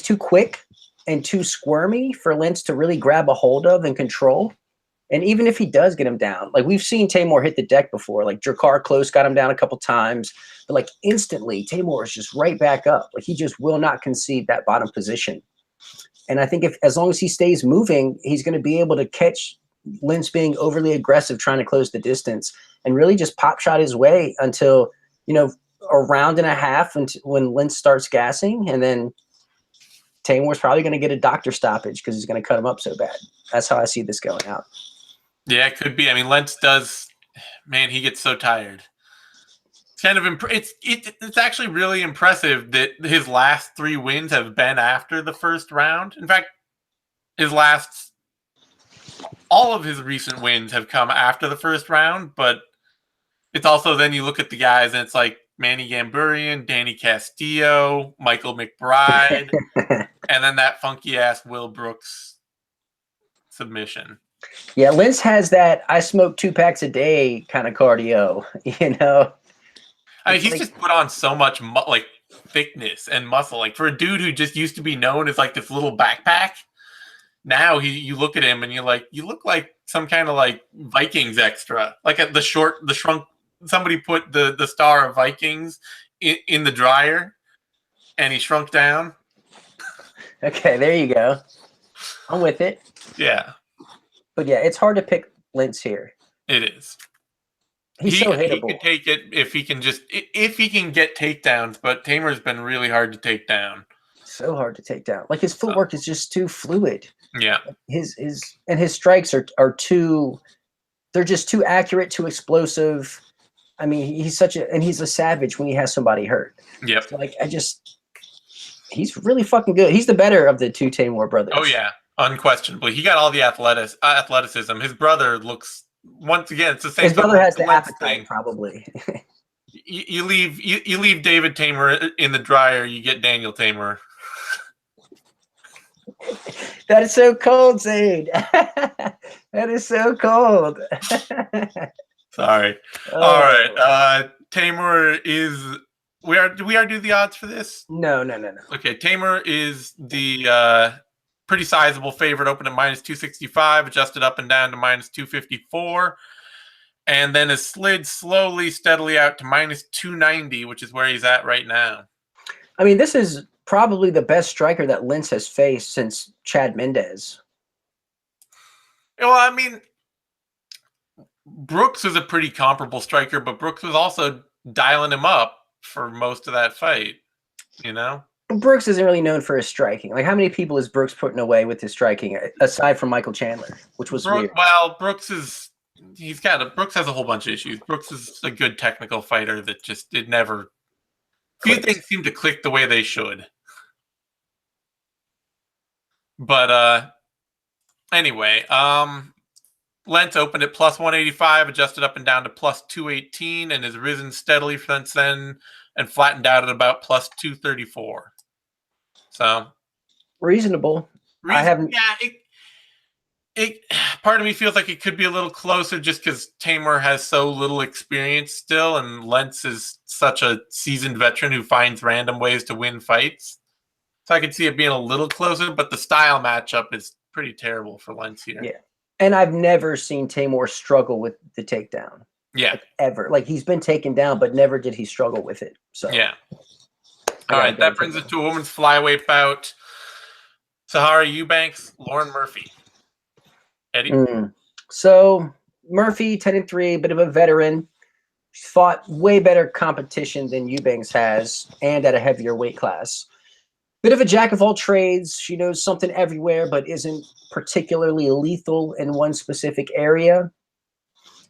too quick and too squirmy for Lentz to really grab a hold of and control. And even if he does get him down, like we've seen Teymur hit the deck before, like Drakkar Klose got him down a couple times, but like instantly Teymur is just right back up. Like he just will not concede that bottom position. And I think as long as he stays moving, he's going to be able to catch Lentz being overly aggressive, trying to close the distance, and really just pop shot his way until, a round and a half when Lentz starts gassing. And then Teymur's probably going to get a doctor stoppage because he's going to cut him up so bad. That's how I see this going out. Yeah, it could be. I mean, Lentz does, man, he gets so tired. It's kind of it's actually really impressive that his last 3 wins have been after the first round. In fact, all of his recent wins have come after the first round, but it's also then you look at the guys and it's like Manny Gamburian, Danny Castillo, Michael McBride, and then that funky ass Will Brooks submission. Yeah, Lentz has that I smoke 2 packs a day kind of cardio, I mean, he's just put on so much thickness and muscle. Like for a dude who just used to be known as like this little backpack, now you look at him and you're like, you look like some kind of like Vikings extra. Like at the shrunk. Somebody put the star of Vikings in the dryer, and he shrunk down. Okay, there you go. I'm with it. Yeah. But yeah, it's hard to pick Lentz here. It is. He's so he hittable. could take it if he can get takedowns, but Teymur's been really hard to take down. So hard to take down. Like his footwork is just too fluid. Yeah. His strikes are too. They're just too accurate, too explosive. I mean, he's a savage when he has somebody hurt. Yep. So he's really fucking good. He's the better of the two Teymur brothers. Oh yeah, unquestionably. He got all the athleticism. His brother looks, once again, it's the same. His brother has the Lentz appetite, thing. Probably. You leave David Teymur in the dryer, you get Daniel Teymur. That is so cold, Zaid. That is so cold. Sorry. Oh. All right. Teymur is. Do we do the odds for this? No. Okay, Teymur is the pretty sizable favorite, open at -265, adjusted up and down to -254, and then has slid slowly, steadily out to -290, which is where he's at right now. I mean, this is probably the best striker that Lentz has faced since Chad Mendez. Well, I mean, Brooks was a pretty comparable striker, but Brooks was also dialing him up for most of that fight, you know? But Brooks isn't really known for his striking. Like, how many people is Brooks putting away with his striking, aside from Michael Chandler, which was weird? Well, Brooks has a whole bunch of issues. Brooks is a good technical fighter that just few things seem to click the way they should. But anyway, Lentz opened at +185, adjusted up and down to +218, and has risen steadily since then and flattened out at about +234. So reasonable. I haven't. Yeah, it part of me feels like it could be a little closer just because Teymur has so little experience still, and Lentz is such a seasoned veteran who finds random ways to win fights. So I could see it being a little closer, but the style matchup is pretty terrible for Lentz here. Yeah. And I've never seen Teymur struggle with the takedown. Yeah. Like, ever. Like, he's been taken down, but never did he struggle with it. So yeah. All right, that brings us to a women's flyweight bout. Sijara Eubanks, Lauren Murphy. Eddie? So Murphy, 10-3, bit of a veteran. She's fought way better competition than Eubanks has, and at a heavier weight class. Bit of a jack of all trades. She knows something everywhere, but isn't particularly lethal in one specific area.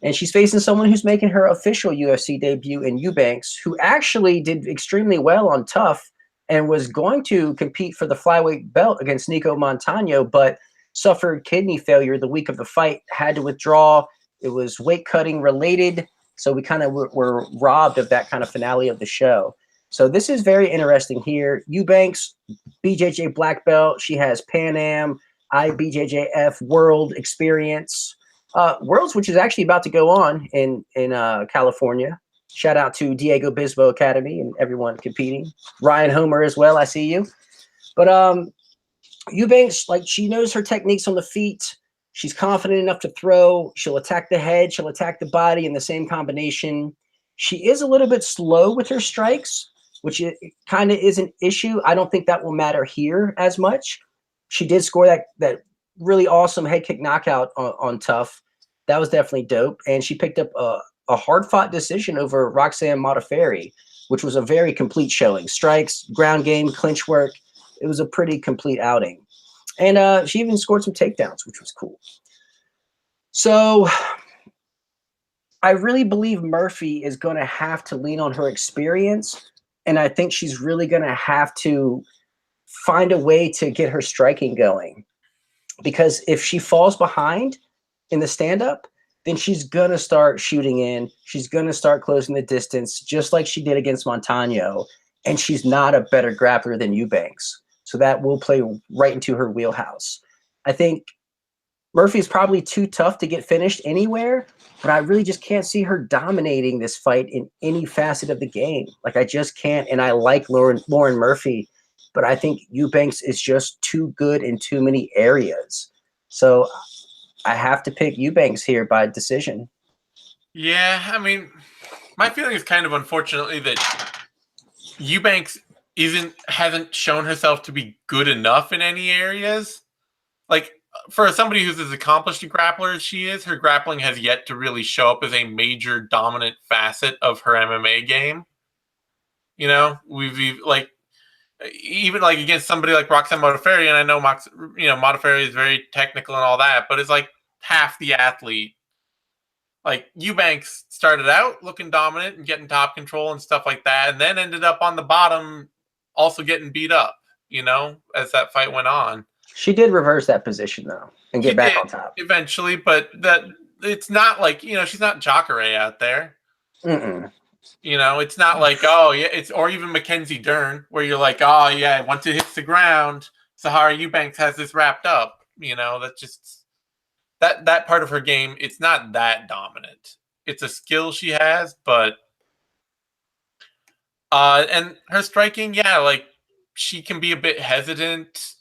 And she's facing someone who's making her official UFC debut in Eubanks, who actually did extremely well on Tough and was going to compete for the flyweight belt against Nico Montano, but suffered kidney failure the week of the fight, had to withdraw. It was weight cutting related, so we kind of were robbed of that kind of finale of the show. So this is very interesting here. Eubanks, BJJ black belt. She has Pan Am, IBJJF World experience. Worlds, which is actually about to go on in California. Shout out to Diego Bisbo Academy and everyone competing. Ryan Homer as well, I see you. But Eubanks, like, she knows her techniques on the feet. She's confident enough to throw. She'll attack the head. She'll attack the body in the same combination. She is a little bit slow with her strikes, which kind of is an issue. I don't think that will matter here as much. She did score that really awesome head kick knockout on Tough. That was definitely dope. And she picked up a hard-fought decision over Roxanne Modafferi, which was a very complete showing. Strikes, ground game, clinch work. It was a pretty complete outing. And she even scored some takedowns, which was cool. So I really believe Murphy is going to have to lean on her experience, and I think she's really going to have to find a way to get her striking going. Because if she falls behind in the stand-up, then she's going to start shooting in. She's going to start closing the distance, just like she did against Montano, and she's not a better grappler than Eubanks. So that will play right into her wheelhouse. I think Murphy's probably too tough to get finished anywhere, but I really just can't see her dominating this fight in any facet of the game. Like, I just can't, and I like Lauren Murphy, but I think Eubanks is just too good in too many areas. So I have to pick Eubanks here by decision. Yeah, I mean, my feeling is kind of, unfortunately, that Eubanks hasn't shown herself to be good enough in any areas. Like, for somebody who's as accomplished a grappler as she is, her grappling has yet to really show up as a major dominant facet of her MMA game. You know, we've like even like against somebody like Roxanne Modafferi, and I know Modafferi is very technical and all that, but it's like half the athlete. Like Eubanks started out looking dominant and getting top control and stuff like that, and then ended up on the bottom, also getting beat up. You know, as that fight went on. She did reverse that position though and get back on top eventually, but that it's not like she's not Jacare out there. It's not like it's or even Mackenzie Dern where you're like once it hits the ground, Sijara Eubanks has this wrapped up. That's just that part of her game. It's not that dominant. It's a skill she has, but and her striking, like. She can be a bit hesitant.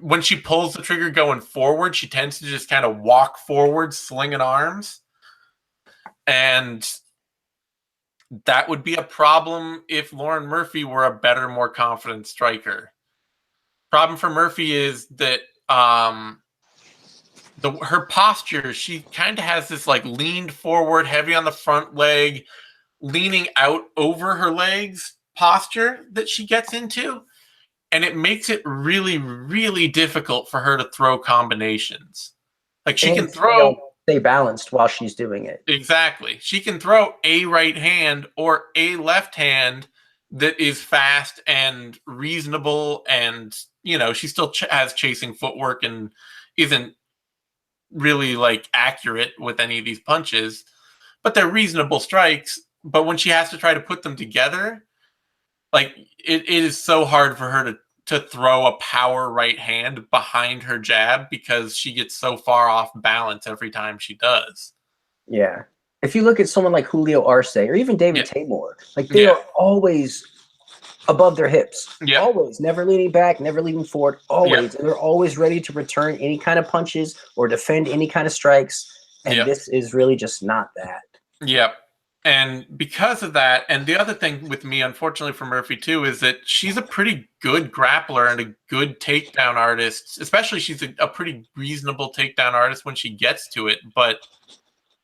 When she pulls the trigger going forward, she tends to just kind of walk forward, slinging arms. And that would be a problem if Lauren Murphy were a better, more confident striker. Problem for Murphy is that her posture, she kind of has this like leaned forward, heavy on the front leg, leaning out over her legs posture that she gets into, and it makes it really, really difficult for her to throw combinations. Like she can stay balanced while she's doing it. Exactly. She can throw a right hand or a left hand that is fast and reasonable, and she still has chasing footwork and isn't really like accurate with any of these punches, but they're reasonable strikes. But when she has to try to put them together, like it is so hard for her to throw a power right hand behind her jab because she gets so far off balance every time she does. Yeah. If you look at someone like Julio Arce or even David Teymur, like they are always above their hips. Always. Never leaning back, never leaning forward. Always. And they're always ready to return any kind of punches or defend any kind of strikes. And this is really just not that. Yep. And because of that, and the other thing with me, unfortunately for Murphy too, is that she's a pretty good grappler and a good takedown artist. Especially she's a pretty reasonable takedown artist when she gets to it. But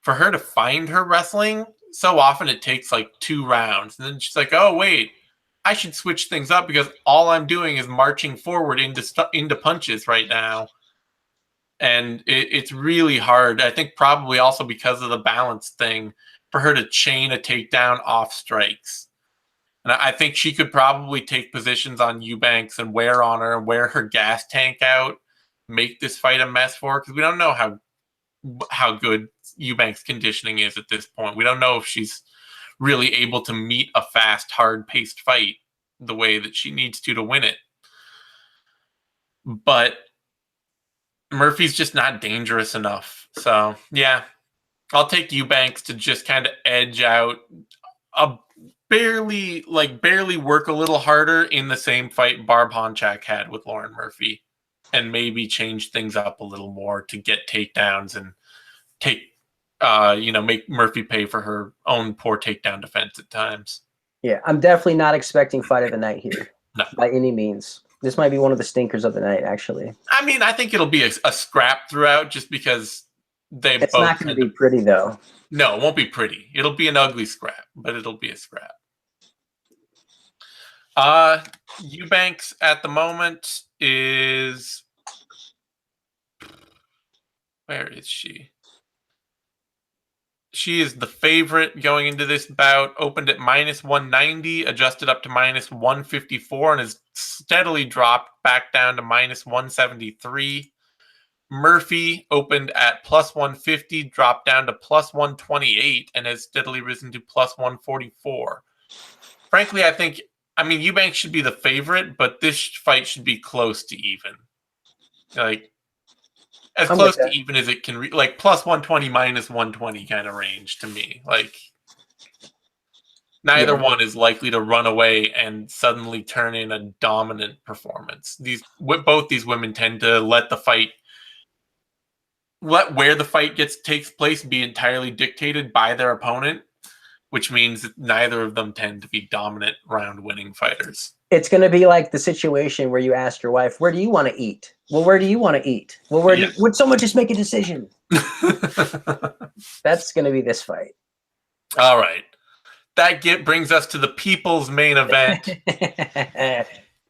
for her to find her wrestling, so often it takes like 2 rounds. And then she's like, oh, wait, I should switch things up because all I'm doing is marching forward into punches right now. And it's really hard. I think probably also because of the balance thing, for her to chain a takedown off strikes. And I think she could probably take positions on Eubanks and wear on her and wear her gas tank out, make this fight a mess for her, because we don't know how good Eubanks' conditioning is at this point. We don't know if she's really able to meet a fast, hard-paced fight the way that she needs to win it. But Murphy's just not dangerous enough. So, yeah. I'll take Eubanks to just kind of edge out barely work a little harder in the same fight Barb Honchak had with Lauren Murphy, and maybe change things up a little more to get takedowns and make Murphy pay for her own poor takedown defense at times. Yeah, I'm definitely not expecting fight of the night here. No. By any means. This might be one of the stinkers of the night, actually. I mean, I think it'll be a scrap throughout just because it's not going to be pretty, though. No, it won't be pretty. It'll be an ugly scrap, but it'll be a scrap. Eubanks at the moment is... Where is she? She is the favorite going into this bout. Opened at -190, adjusted up to -154, and has steadily dropped back down to -173. Murphy opened at +150, dropped down to +128, and has steadily risen to +144. Frankly, Eubanks should be the favorite, but this fight should be close to even. Like, as close to even as it can, like +120, -120 kind of range to me. Like, neither one is likely to run away and suddenly turn in a dominant performance. Both these women tend to let where the fight takes place be entirely dictated by their opponent. which means that neither of them tend to be dominant round-winning fighters. It's going to be like the situation where you ask your wife, where do you want to eat? Well, where do you want to eat? Well, would someone just make a decision? That's going to be this fight. All right. That brings us to the people's main event. A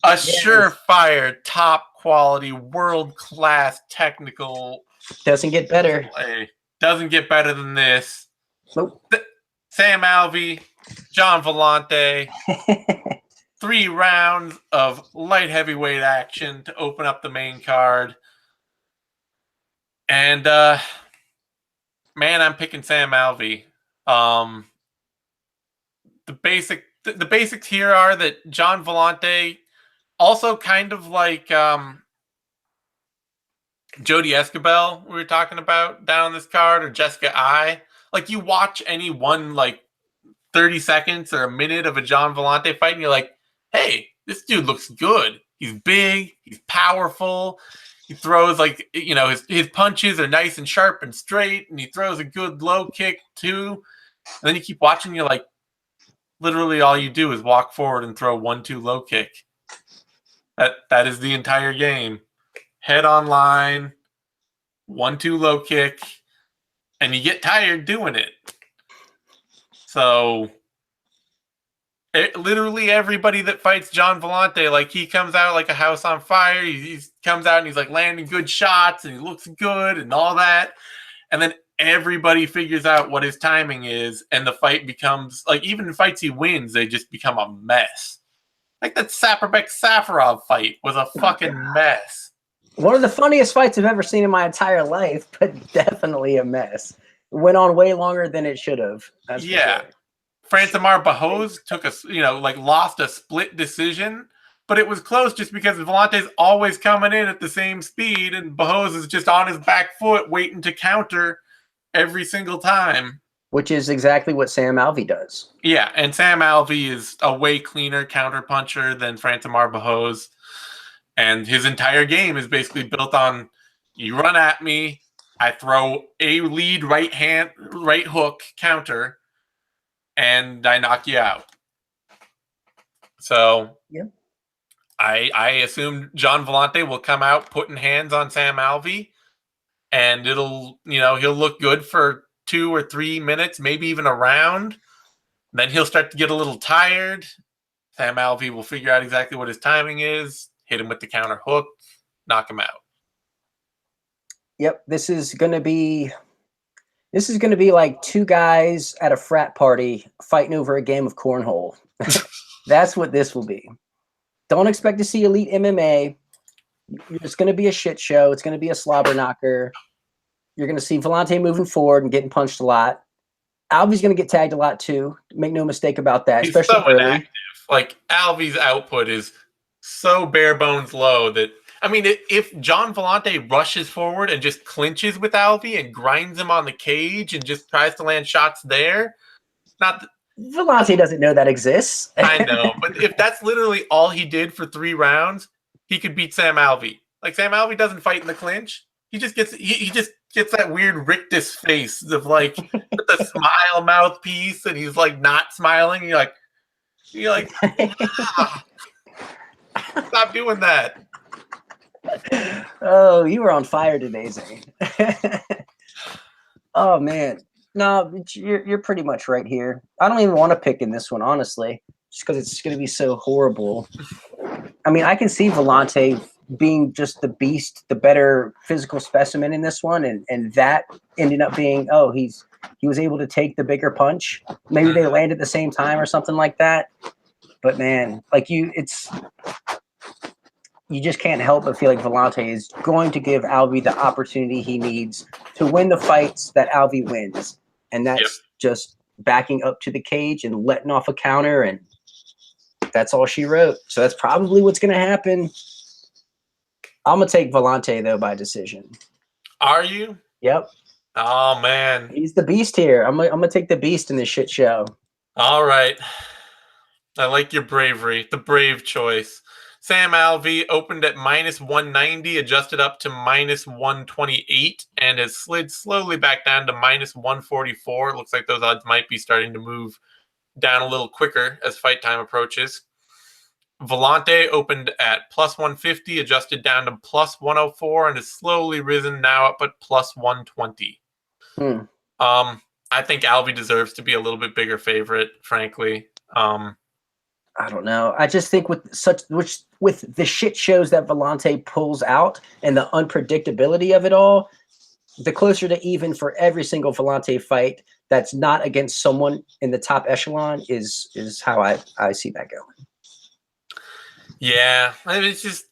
surefire, top-quality, world-class technical... Doesn't get better. Play. Doesn't get better than this. Nope. Sam Alvey, Gian Villante. 3 rounds of light heavyweight action to open up the main card. And, man, I'm picking Sam Alvey. The basics here are that Gian Villante, also kind of like Jodie Escobar we were talking about down this card, or Jessica I. Like, you watch any one, like, 30 seconds or a minute of a Gian Villante fight, and you're like, hey, this dude looks good. He's big. He's powerful. He throws, like, you know, his punches are nice and sharp and straight, and he throws a good low kick, too. And then you keep watching, you're like, literally all you do is walk forward and throw 1-2 low kick. That is the entire game. Head on line, 1-2 low kick, and you get tired doing it. So... literally everybody that fights Gian Villante, like, he comes out like a house on fire. He comes out and he's like landing good shots and he looks good and all that. And then everybody figures out what his timing is, and the fight becomes, like, even in fights he wins, they just become a mess. Like that Safarov fight was a fucking mess. One of the funniest fights I've ever seen in my entire life, but definitely a mess. It went on way longer than it should have. Yeah. Frantamar Bahos took lost a split decision, but it was close just because Villante's always coming in at the same speed, and Bahos is just on his back foot waiting to counter every single time. Which is exactly what Sam Alvey does. Yeah, and Sam Alvey is a way cleaner counter puncher than Frantamar Bahos, and his entire game is basically built on, you run at me, I throw a lead right hook counter, and I knock you out. So yeah. I assume Gian Villante will come out putting hands on Sam Alvey, and he'll look good for 2 or 3 minutes, maybe even a round. Then he'll start to get a little tired. Sam Alvey will figure out exactly what his timing is, hit him with the counter hook, knock him out. Yep, this is going to be like 2 guys at a frat party fighting over a game of cornhole. That's what this will be. Don't expect to see elite MMA. It's going to be a shit show. It's going to be a slobber knocker. You're going to see Villante moving forward and getting punched a lot. Alvey's going to get tagged a lot too. Make no mistake about that. He's especially so inactive. Like, Alvey's output is so bare bones low that, I mean, if Gian Villante rushes forward and just clinches with Alvey and grinds him on the cage and just tries to land shots there, Villante doesn't know that exists. I know, but if that's literally all he did for 3 rounds, he could beat Sam Alvey. Like, Sam Alvey doesn't fight in the clinch. He just gets that weird rictus face of, like, with the smile mouthpiece, and he's like not smiling. You're like, stop doing that. Oh, you were on fire today, Zane. Oh man, no, you're pretty much right here. I don't even want to pick in this one, honestly, just because it's going to be so horrible. I mean, I can see Villante being just the beast, the better physical specimen in this one, and that ended up being, he was able to take the bigger punch. Maybe they land at the same time or something like that. But man, like you just can't help but feel like Villante is going to give Alvey the opportunity he needs to win the fights that Alvey wins. And that's just backing up to the cage and letting off a counter, and that's all she wrote. So that's probably what's going to happen. I'm going to take Villante, though, by decision. Are you? Yep. Oh, man. He's the beast here. I'm going to take the beast in this shit show. All right. I like your bravery. The brave choice. Sam Alvey opened at minus 190, adjusted up to minus 128, and has slid slowly back down to minus 144. It looks like those odds might be starting to move down a little quicker as fight time approaches. Villante opened at plus 150, adjusted down to plus 104, and has slowly risen now up at plus 120. I think Alvey deserves to be a little bit bigger favorite, frankly. I don't know. I just think with the shit shows that Villante pulls out and the unpredictability of it all, the closer to even for every single Villante fight that's not against someone in the top echelon is how I see that going. Yeah, I mean, it's just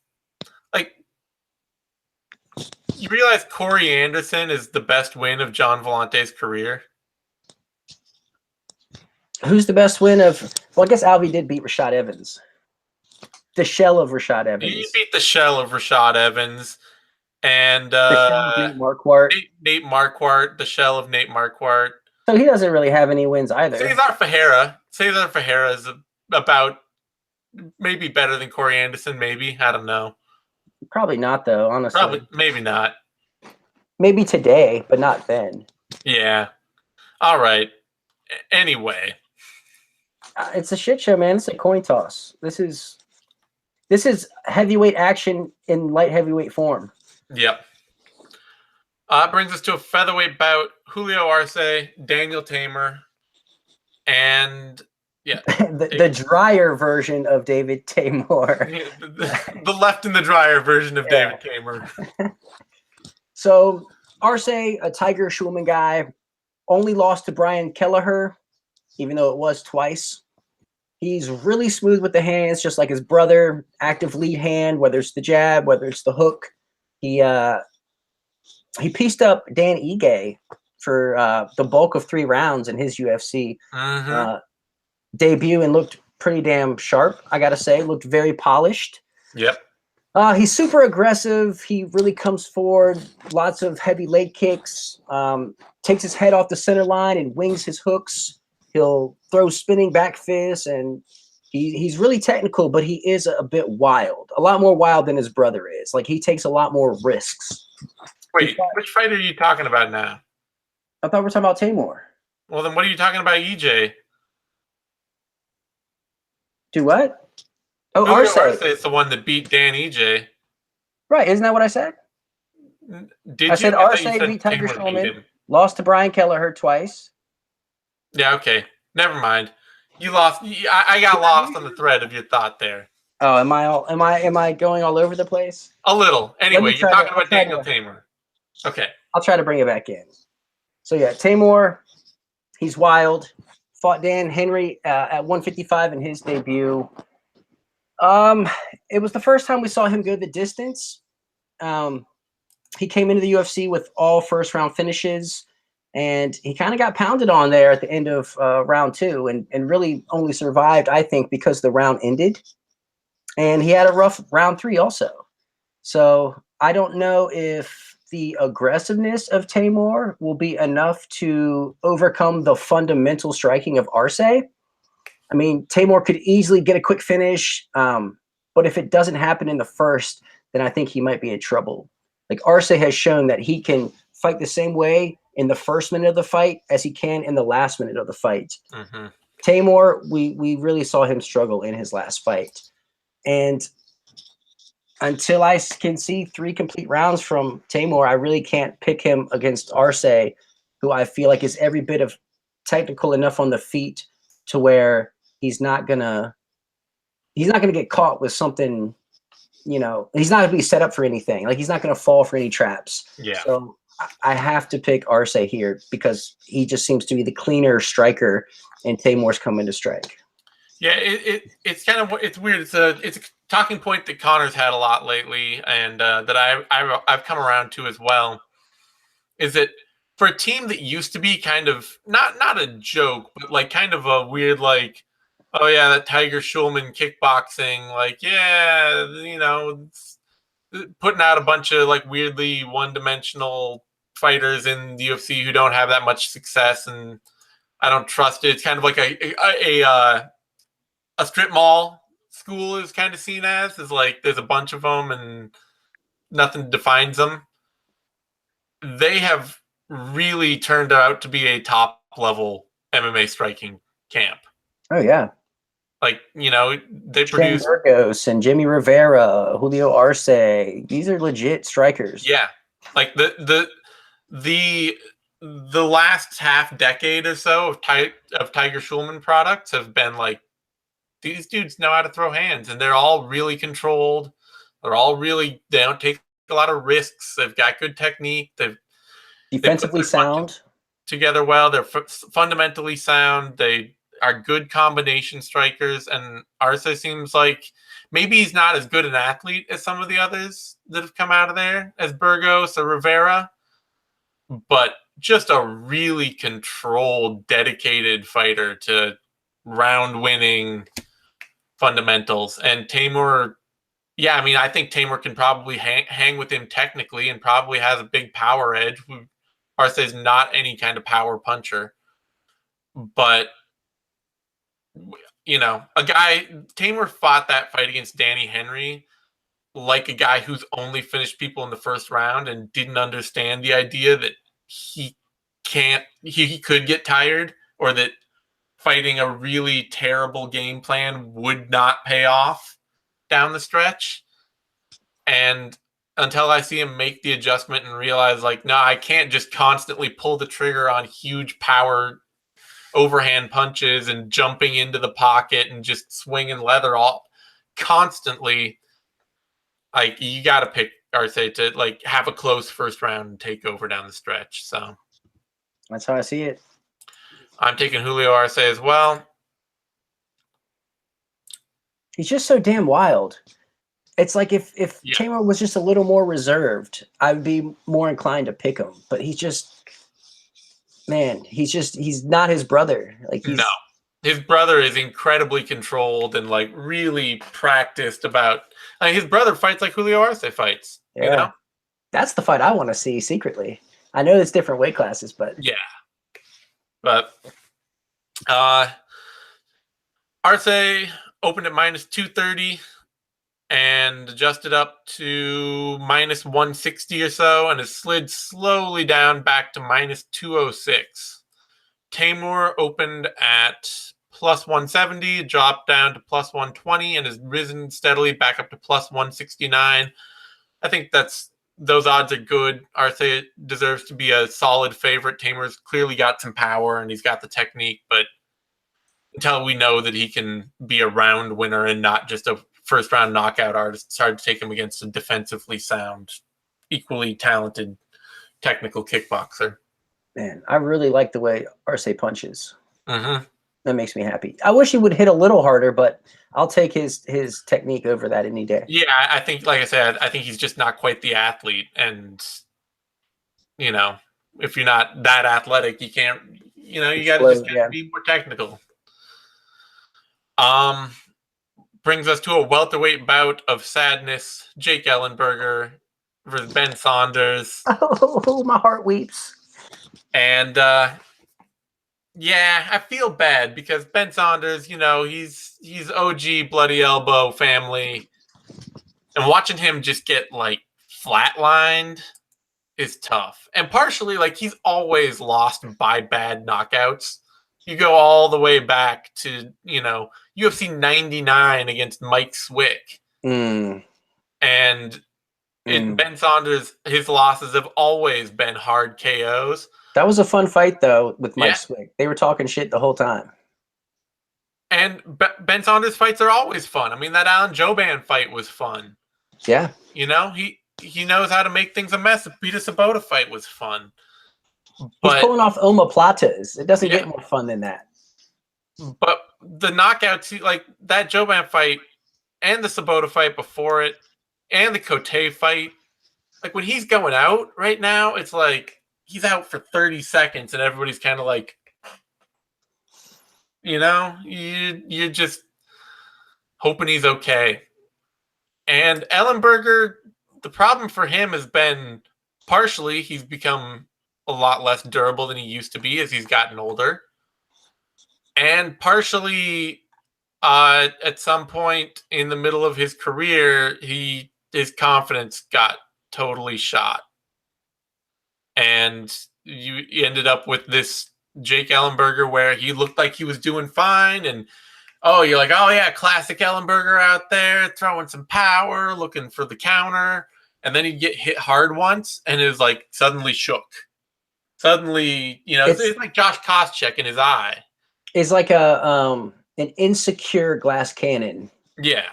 like you realize Corey Anderson is the best win of John Villante's career. Who's the best win of? Well, I guess Alvey did beat Rashad Evans. The shell of Rashad Evans. He beat the shell of Rashad Evans, and the shell of Nate Marquardt. Nate Marquardt, the shell of Nate Marquardt. So he doesn't really have any wins either. Cesar Ferreira is about maybe better than Corey Anderson. Maybe, I don't know. Probably not, though. Honestly, maybe not. Maybe today, but not then. Yeah. All right. Anyway. It's a shit show, man. It's a coin toss. This is heavyweight action in light heavyweight form. Yep. Brings us to a featherweight bout. Julio Arce, Daniel Teymur, and the drier version of David Teymur. the left in the dryer version of David Teymur. So Arce, a Tiger Schulman guy, only lost to Brian Kelleher, even though it was twice. He's really smooth with the hands, just like his brother. Active lead hand, whether it's the jab, whether it's the hook. He pieced up Dan Ige for the bulk of 3 rounds in his UFC debut and looked pretty damn sharp, I gotta say. Looked very polished. Yep. He's super aggressive. He really comes forward. Lots of heavy leg kicks. Takes his head off the center line and wings his hooks. He'll throw spinning back fists, and he's really technical, but he is a bit wild. A lot more wild than his brother is. Like, he takes a lot more risks. Wait, which fight are you talking about now? I thought we were talking about Teymur. Well, then what are you talking about, EJ? Do what? Oh, Julio Arce. is the one that beat Dan EJ. Right, isn't that what I said? Did I said Arce beat Tiger Schulman, lost to Brian Kelleher twice. Yeah, okay. Never mind. You lost. I got lost on the thread of your thought there. Oh, am I going all over the place? A little. Anyway, you're talking about Daniel Teymur. Okay. I'll try to bring it back in. So yeah, Teymur, he's wild. Fought Dan Henry at 155 in his debut. It was the first time we saw him go the distance. He came into the UFC with all first round finishes, and he kind of got pounded on there at the end of round 2 and really only survived, I think, because the round ended. And he had a rough round 3 also. So I don't know if the aggressiveness of Teymur will be enough to overcome the fundamental striking of Arce. I mean, Teymur could easily get a quick finish, but if it doesn't happen in the first, then I think he might be in trouble. Like, Arce has shown that he can fight the same way in the first minute of the fight as he can in the last minute of the fight. Mm-hmm. Teymur, we really saw him struggle in his last fight. And until I can see 3 complete rounds from Teymur, I really can't pick him against Arce, who I feel like is every bit of technical enough on the feet to where he's not gonna get caught with something, you know, he's not gonna be set up for anything. Like, he's not gonna fall for any traps. Yeah. So I have to pick Arce here because he just seems to be the cleaner striker, and Teymur's coming to strike. Yeah, it's kind of, it's weird. It's a talking point that Connor's had a lot lately, and that I've come around to as well. Is that for a team that used to be kind of not a joke, but like kind of a weird, like, oh yeah, that Tiger Schulman kickboxing, like, yeah, you know, putting out a bunch of like weirdly one-dimensional fighters in the UFC who don't have that much success, and I don't trust it. It's kind of like a strip mall school is kind of seen as, is like there's a bunch of them and nothing defines them. They have really turned out to be a top level MMA striking camp. Oh yeah. Like, you know, they Shane produce Burgos and Jimmie Rivera, Julio Arce. These are legit strikers. yeah. Like the last half decade or so of Tiger Schulman products have been like, these dudes know how to throw hands, and they're all really controlled. They don't take a lot of risks. They've got good technique. They've Defensively sound. Together well. They're fundamentally sound. They are good combination strikers. And Arce seems like maybe he's not as good an athlete as some of the others that have come out of there, as Burgos or Rivera, but just a really controlled, dedicated fighter to round-winning fundamentals. And Teymur, yeah, I mean, I think Teymur can probably hang with him technically and probably has a big power edge. Arce is not any kind of power puncher, but you know, Teymur fought that fight against Danny Henry like a guy who's only finished people in the first round and didn't understand the idea that he could get tired, or that fighting a really terrible game plan would not pay off down the stretch. And until I see him make the adjustment and realize, like, no, I can't just constantly pull the trigger on huge power overhand punches and jumping into the pocket and just swinging leather all constantly. Like, you got to pick Arce to like have a close first round and take over down the stretch. So that's how I see it. I'm taking Julio Arce as well. He's just so damn wild. It's like if Teymur was just a little more reserved, I'd be more inclined to pick him. But he's just, man, he's not his brother. Like, no, his brother is incredibly controlled and like really practiced about. I mean, his brother fights like Julio Arce fights. Yeah. You know, that's the fight I want to see secretly. I know it's different weight classes, but yeah. But Arce opened at -230 and adjusted up to -160 or so, and has slid slowly down back to -206. Teymur opened at +170, dropped down to +120, and has risen steadily back up to +169. I think those odds are good. Arce deserves to be a solid favorite. Teymur's clearly got some power and he's got the technique, but until we know that he can be a round winner and not just a first round knockout artist, it's hard to take him against a defensively sound, equally talented technical kickboxer. Man, I really like the way Arce punches. Mm-hmm. That makes me happy. I wish he would hit a little harder, but I'll take his technique over that any day. Yeah, I think, like I said, I think he's just not quite the athlete. And, you know, if you're not that athletic, you can't, you know, you got to just be more technical. Brings us to a welterweight bout of sadness. Jake Ellenberger versus Ben Saunders. Oh, my heart weeps. And, yeah, I feel bad because Ben Saunders, you know, he's OG Bloody Elbow family. And watching him just get, like, flatlined is tough. And partially, like, he's always lost by bad knockouts. You go all the way back to, you know, UFC 99 against Mike Swick. Mm. And in Ben Saunders, his losses have always been hard KOs. That was a fun fight, though, with Mike Swick. They were talking shit the whole time. And Ben Saunders fights are always fun. I mean, that Alan Jouban fight was fun. Yeah. You know, he knows how to make things a mess. The Peter Sabota fight was fun. He's pulling off omoplatas. It doesn't get more fun than that. But the knockouts, like that Jouban fight and the Sabota fight before it and the Cote fight, like when he's going out right now, it's like he's out for 30 seconds and everybody's kind of like, you know, you're just hoping he's okay. And Ellenberger, the problem for him has been partially he's become a lot less durable than he used to be as he's gotten older. And partially at some point in the middle of his career, his confidence got totally shot, and you ended up with this Jake Ellenberger where he looked like he was doing fine, and you're like, oh yeah, classic Ellenberger out there throwing some power, looking for the counter, and then he'd get hit hard once, and it was like suddenly shook. Suddenly, it's like Josh Koscheck in his eye. It's like an insecure glass cannon. Yeah,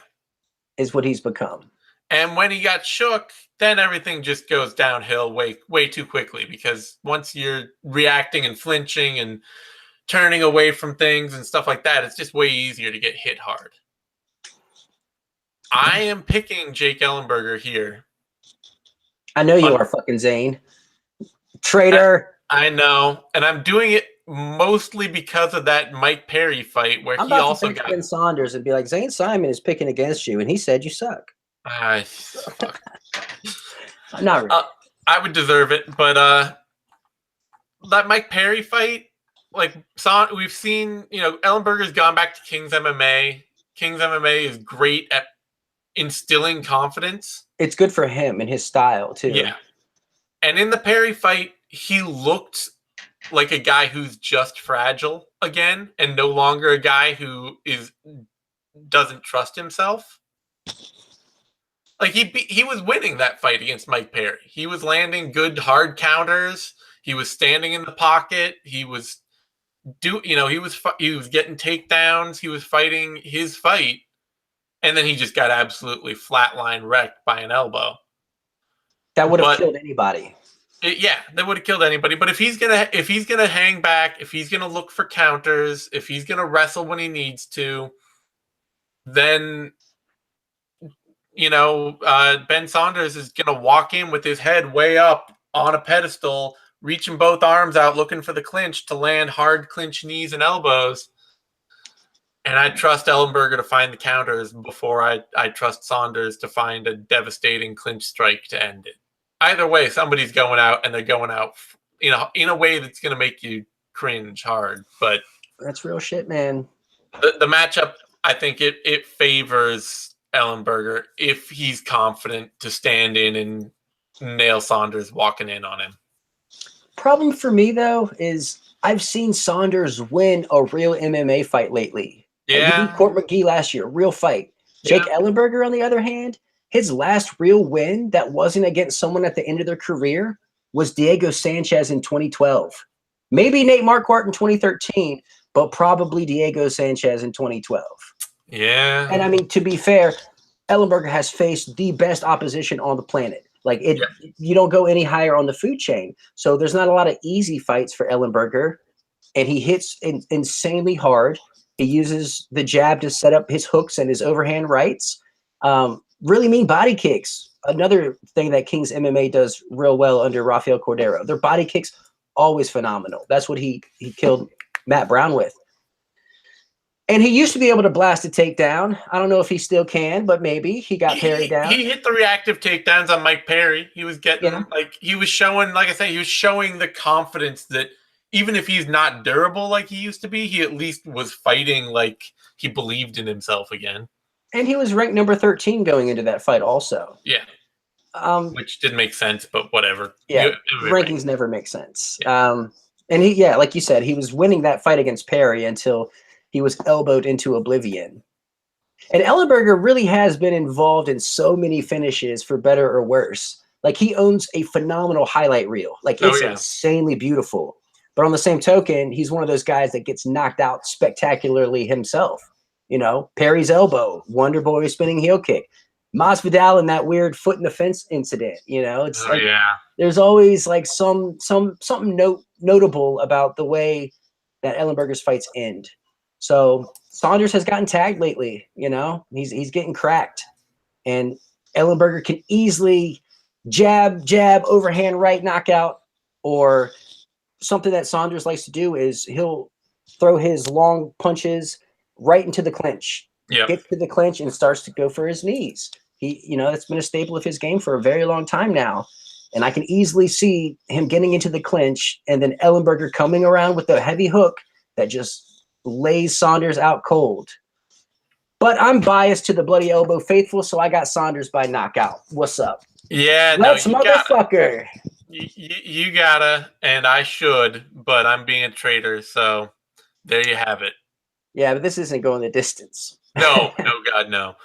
is what he's become. And when he got shook, then everything just goes downhill way too quickly, because once you're reacting and flinching and turning away from things and stuff like that, it's just way easier to get hit hard. I am picking Jake Ellenberger here. I know you are, fucking Zane. Traitor. I know. And I'm doing it mostly because of that Mike Perry fight where I'm he about also to got Ben Saunders and be like, Zane Simon is picking against you, and he said you suck. Not really. I would deserve it, but that Mike Perry fight, like we've seen, Ellenberger's gone back to King's MMA. King's MMA is great at instilling confidence. It's good for him and his style too. Yeah. And in the Perry fight, he looked like a guy who's just fragile again, and no longer a guy who doesn't trust himself. Like he was winning that fight against Mike Perry. He was landing good hard counters. He was standing in the pocket. He was he was getting takedowns. He was fighting his fight, and then he just got absolutely flatline wrecked by an elbow. That would have killed anybody. That would have killed anybody. But if he's gonna hang back, if he's gonna look for counters, if he's gonna wrestle when he needs to, then Ben Saunders is gonna walk in with his head way up on a pedestal, reaching both arms out, looking for the clinch to land hard clinch knees and elbows. And I trust Ellenberger to find the counters before I trust Saunders to find a devastating clinch strike to end it. Either way, somebody's going out, and they're going out, in a way that's going to make you cringe hard. But that's real shit, man. The matchup, I think it favors Ellenberger if he's confident to stand in and nail Saunders walking in on him. Problem for me, though, is I've seen Saunders win a real MMA fight lately. Yeah. He beat Court McGee last year, real fight. Jake Ellenberger, on the other hand, his last real win that wasn't against someone at the end of their career was Diego Sanchez in 2012. Maybe Nate Marquardt in 2013, but probably Diego Sanchez in 2012. Yeah. And I mean, to be fair, Ellenberger has faced the best opposition on the planet. Like you don't go any higher on the food chain. So there's not a lot of easy fights for Ellenberger, and he hits insanely hard. He uses the jab to set up his hooks and his overhand rights. Really mean body kicks. Another thing that King's MMA does real well under Rafael Cordero. Their body kicks, always phenomenal. That's what he killed Matt Brown with. And he used to be able to blast a takedown. I don't know if he still can, but maybe he got Perry down. He hit the reactive takedowns on Mike Perry. He was getting he was showing, like I said, he was showing the confidence that even if he's not durable like he used to be, he at least was fighting like he believed in himself again. And he was ranked number 13 going into that fight also. Yeah. Which didn't make sense, but whatever. Yeah, rankings never make sense. Yeah. And he, like you said, he was winning that fight against Perry until he was elbowed into oblivion. And Ellenberger really has been involved in so many finishes, for better or worse. Like, he owns a phenomenal highlight reel. Like, it's insanely beautiful. But on the same token, he's one of those guys that gets knocked out spectacularly himself. Perry's elbow, Wonder Boy spinning heel kick, Masvidal in that weird foot in the fence incident. It's there's always like something notable about the way that Ellenberger's fights end. So Saunders has gotten tagged lately. He's getting cracked, and Ellenberger can easily jab, overhand right knockout, or something that Saunders likes to do is he'll throw his long punches right into the clinch. Gets to the clinch and starts to go for his knees. That's been a staple of his game for a very long time now. And I can easily see him getting into the clinch and then Ellenberger coming around with a heavy hook that just lays Saunders out cold. But I'm biased to the bloody elbow faithful, so I got Saunders by knockout. What's up? Yeah, Let's no, motherfucker. you gotta, and I should, but I'm being a traitor, so there you have it. Yeah, but this isn't going the distance. No, God, no.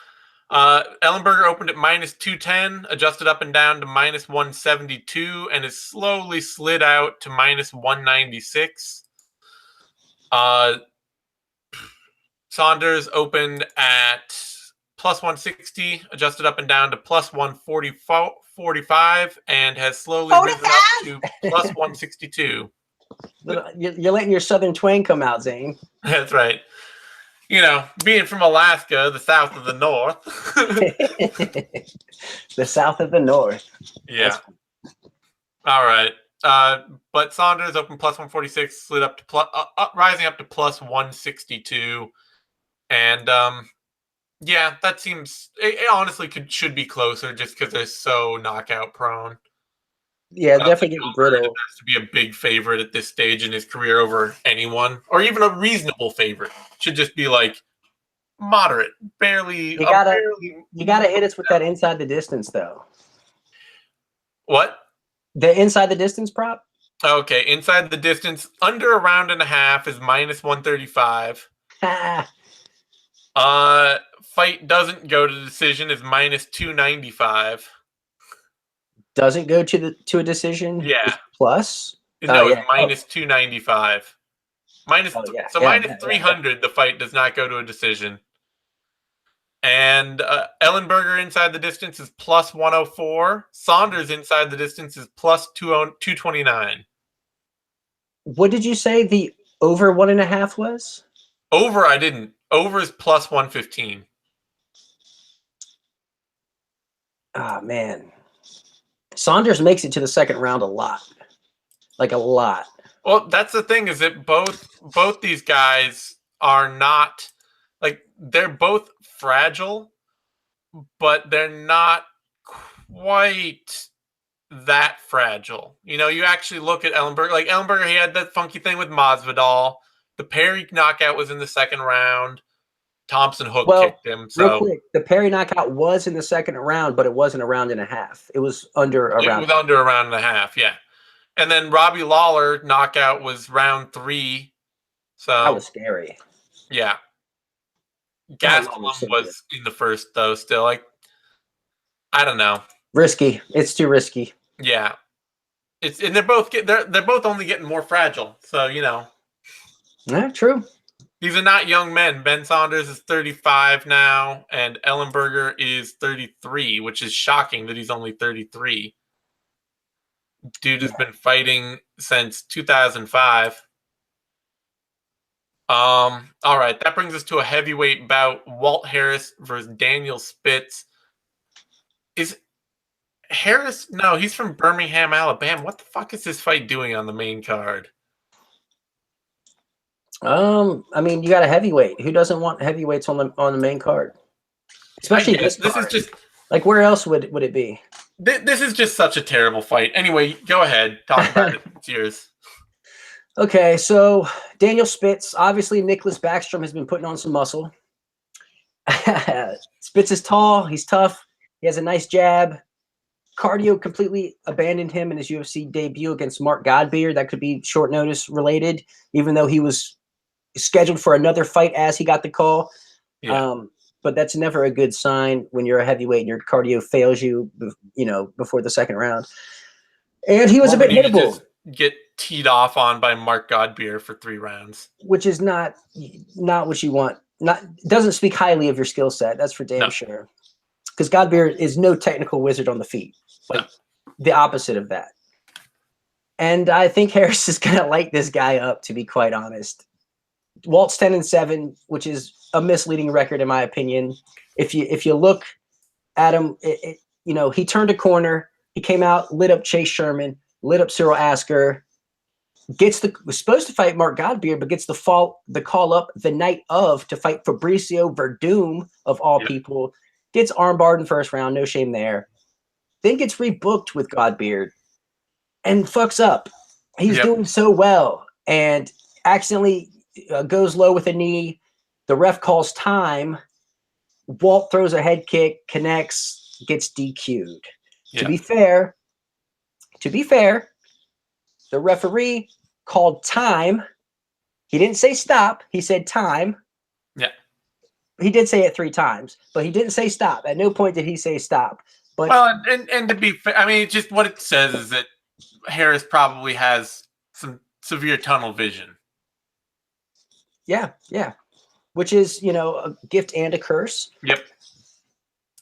Ellenberger opened at -210, adjusted up and down to -172, and has slowly slid out to -196. Saunders opened at +160, adjusted up and down to +145, and has slowly risen up to +162. You're letting your southern twang come out, Zane. That's right. You know, being from Alaska, the south of the north. The south of the north. Yeah. All right. But Saunders opened +146, slid up to rising up to +162, and yeah, that seems it honestly should be closer just because they're so knockout prone. Yeah, definitely getting brittle. Has to be a big favorite at this stage in his career over anyone, or even a reasonable favorite. Should just be like moderate, barely. You gotta hit us with that inside the distance, though. What? The inside the distance prop? Okay, inside the distance, under a round and a half is -135. Fight doesn't go to decision is -295. Doesn't go to a decision? Yeah. Plus? No, it's -295. -300, the fight does not go to a decision. And Ellenberger inside the distance is +104. Saunders inside the distance is +229. What did you say the over 1.5 was? Over, I didn't. Over is +115. Oh, man. Saunders makes it to the second round a lot. Like a lot. Well, that's the thing, is that both these guys are not, like, they're both fragile, but they're not quite that fragile. You know, you actually look at Ellenberger. Like, Ellenberger, he had that funky thing with Masvidal. The Perry knockout was in the second round. Thompson kicked him. So real quick, the Perry knockout was in the second round, but it wasn't a round and a half. It was under a round. It was under a round and a half, yeah. And then Robbie Lawler knockout was round 3. So that was scary. Yeah. Gastelum was in the first, though, still. Like, I don't know. Risky. It's too risky. Yeah. And they're both only getting more fragile. So, you know. Yeah, true. These are not young men. Ben Saunders is 35 now, and Ellenberger is 33, which is shocking that he's only 33. Dude has been fighting since 2005. All right, that brings us to a heavyweight bout. Walt Harris versus Daniel Spitz. Is Harris? No, he's from Birmingham, Alabama. What the fuck is this fight doing on the main card? I mean, you got a heavyweight. Who doesn't want heavyweights on the main card? Especially this is just like, where else would it be? This is just such a terrible fight. Anyway, go ahead, talk about it. It's yours. Okay, so Daniel Spitz, obviously Nicholas Backstrom has been putting on some muscle. Spitz is tall, he's tough, he has a nice jab. Cardio completely abandoned him in his UFC debut against Mark Godbeer. That could be short notice related, even though he was scheduled for another fight as he got the call. Yeah. But that's never a good sign when you're a heavyweight and your cardio fails you, before the second round. And he was a bit hittable. Get teed off on by Mark Godbeer for 3 rounds, which is not what you want. Doesn't speak highly of your skill set. That's for damn sure. Because Godbeer is no technical wizard on the feet. The opposite of that. And I think Harris is going to light this guy up, to be quite honest. Walt's 10-7, which is a misleading record in my opinion. If you look at him, he turned a corner. He came out, lit up Chase Sherman, lit up Cyril Asker. Was supposed to fight Mark Godbeer, but gets the call up the night of to fight Fabricio Verdum of all people. Gets armbarred in first round, no shame there. Then gets rebooked with Godbeer and fucks up. He's doing so well and accidentally goes low with a knee. The ref calls time, Walt throws a head kick, connects, gets DQ'd. Yeah. To be fair, the referee called time. He didn't say stop. He said time. Yeah. He did say it 3 times, but he didn't say stop. At no point did he say stop. But well, and to be fair, I mean, just what it says is that Harris probably has some severe tunnel vision. Yeah, which is, a gift and a curse. Yep.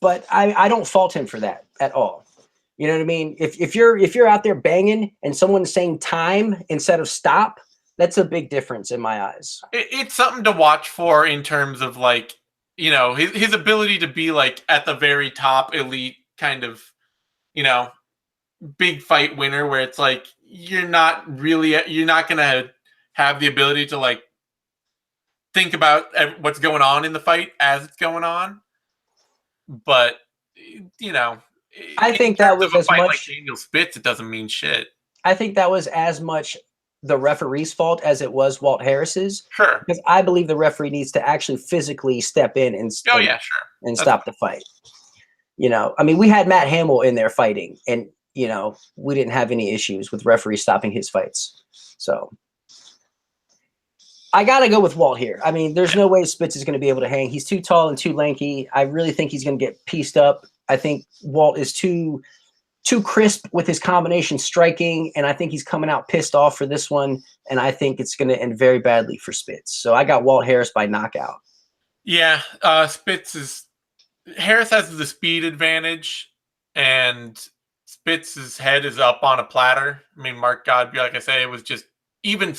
But I don't fault him for that at all. You know what I mean? If you're out there banging and someone's saying time instead of stop, that's a big difference in my eyes. It's something to watch for in terms of like, his ability to be like at the very top elite kind of, big fight winner where it's like you're not going to have the ability to like think about what's going on in the fight as it's going on. But, I think that was as much like Daniel Spitz, it doesn't mean shit. I think that was as much the referee's fault as it was Walt Harris's. Sure. Because I believe the referee needs to actually physically step in and stop the fight. I mean, we had Matt Hamill in there fighting, and we didn't have any issues with referees stopping his fights. So I gotta go with Walt here. I mean, there's no way Spitz is going to be able to hang. He's too tall and too lanky. I really think he's going to get pieced up. I think Walt is too crisp with his combination striking, and I think he's coming out pissed off for this one, and I think it's going to end very badly for Spitz. So I got Walt Harris by knockout. Yeah, Harris has the speed advantage, and Spitz's head is up on a platter. I mean, Mark Godbeer, like I say, it was just even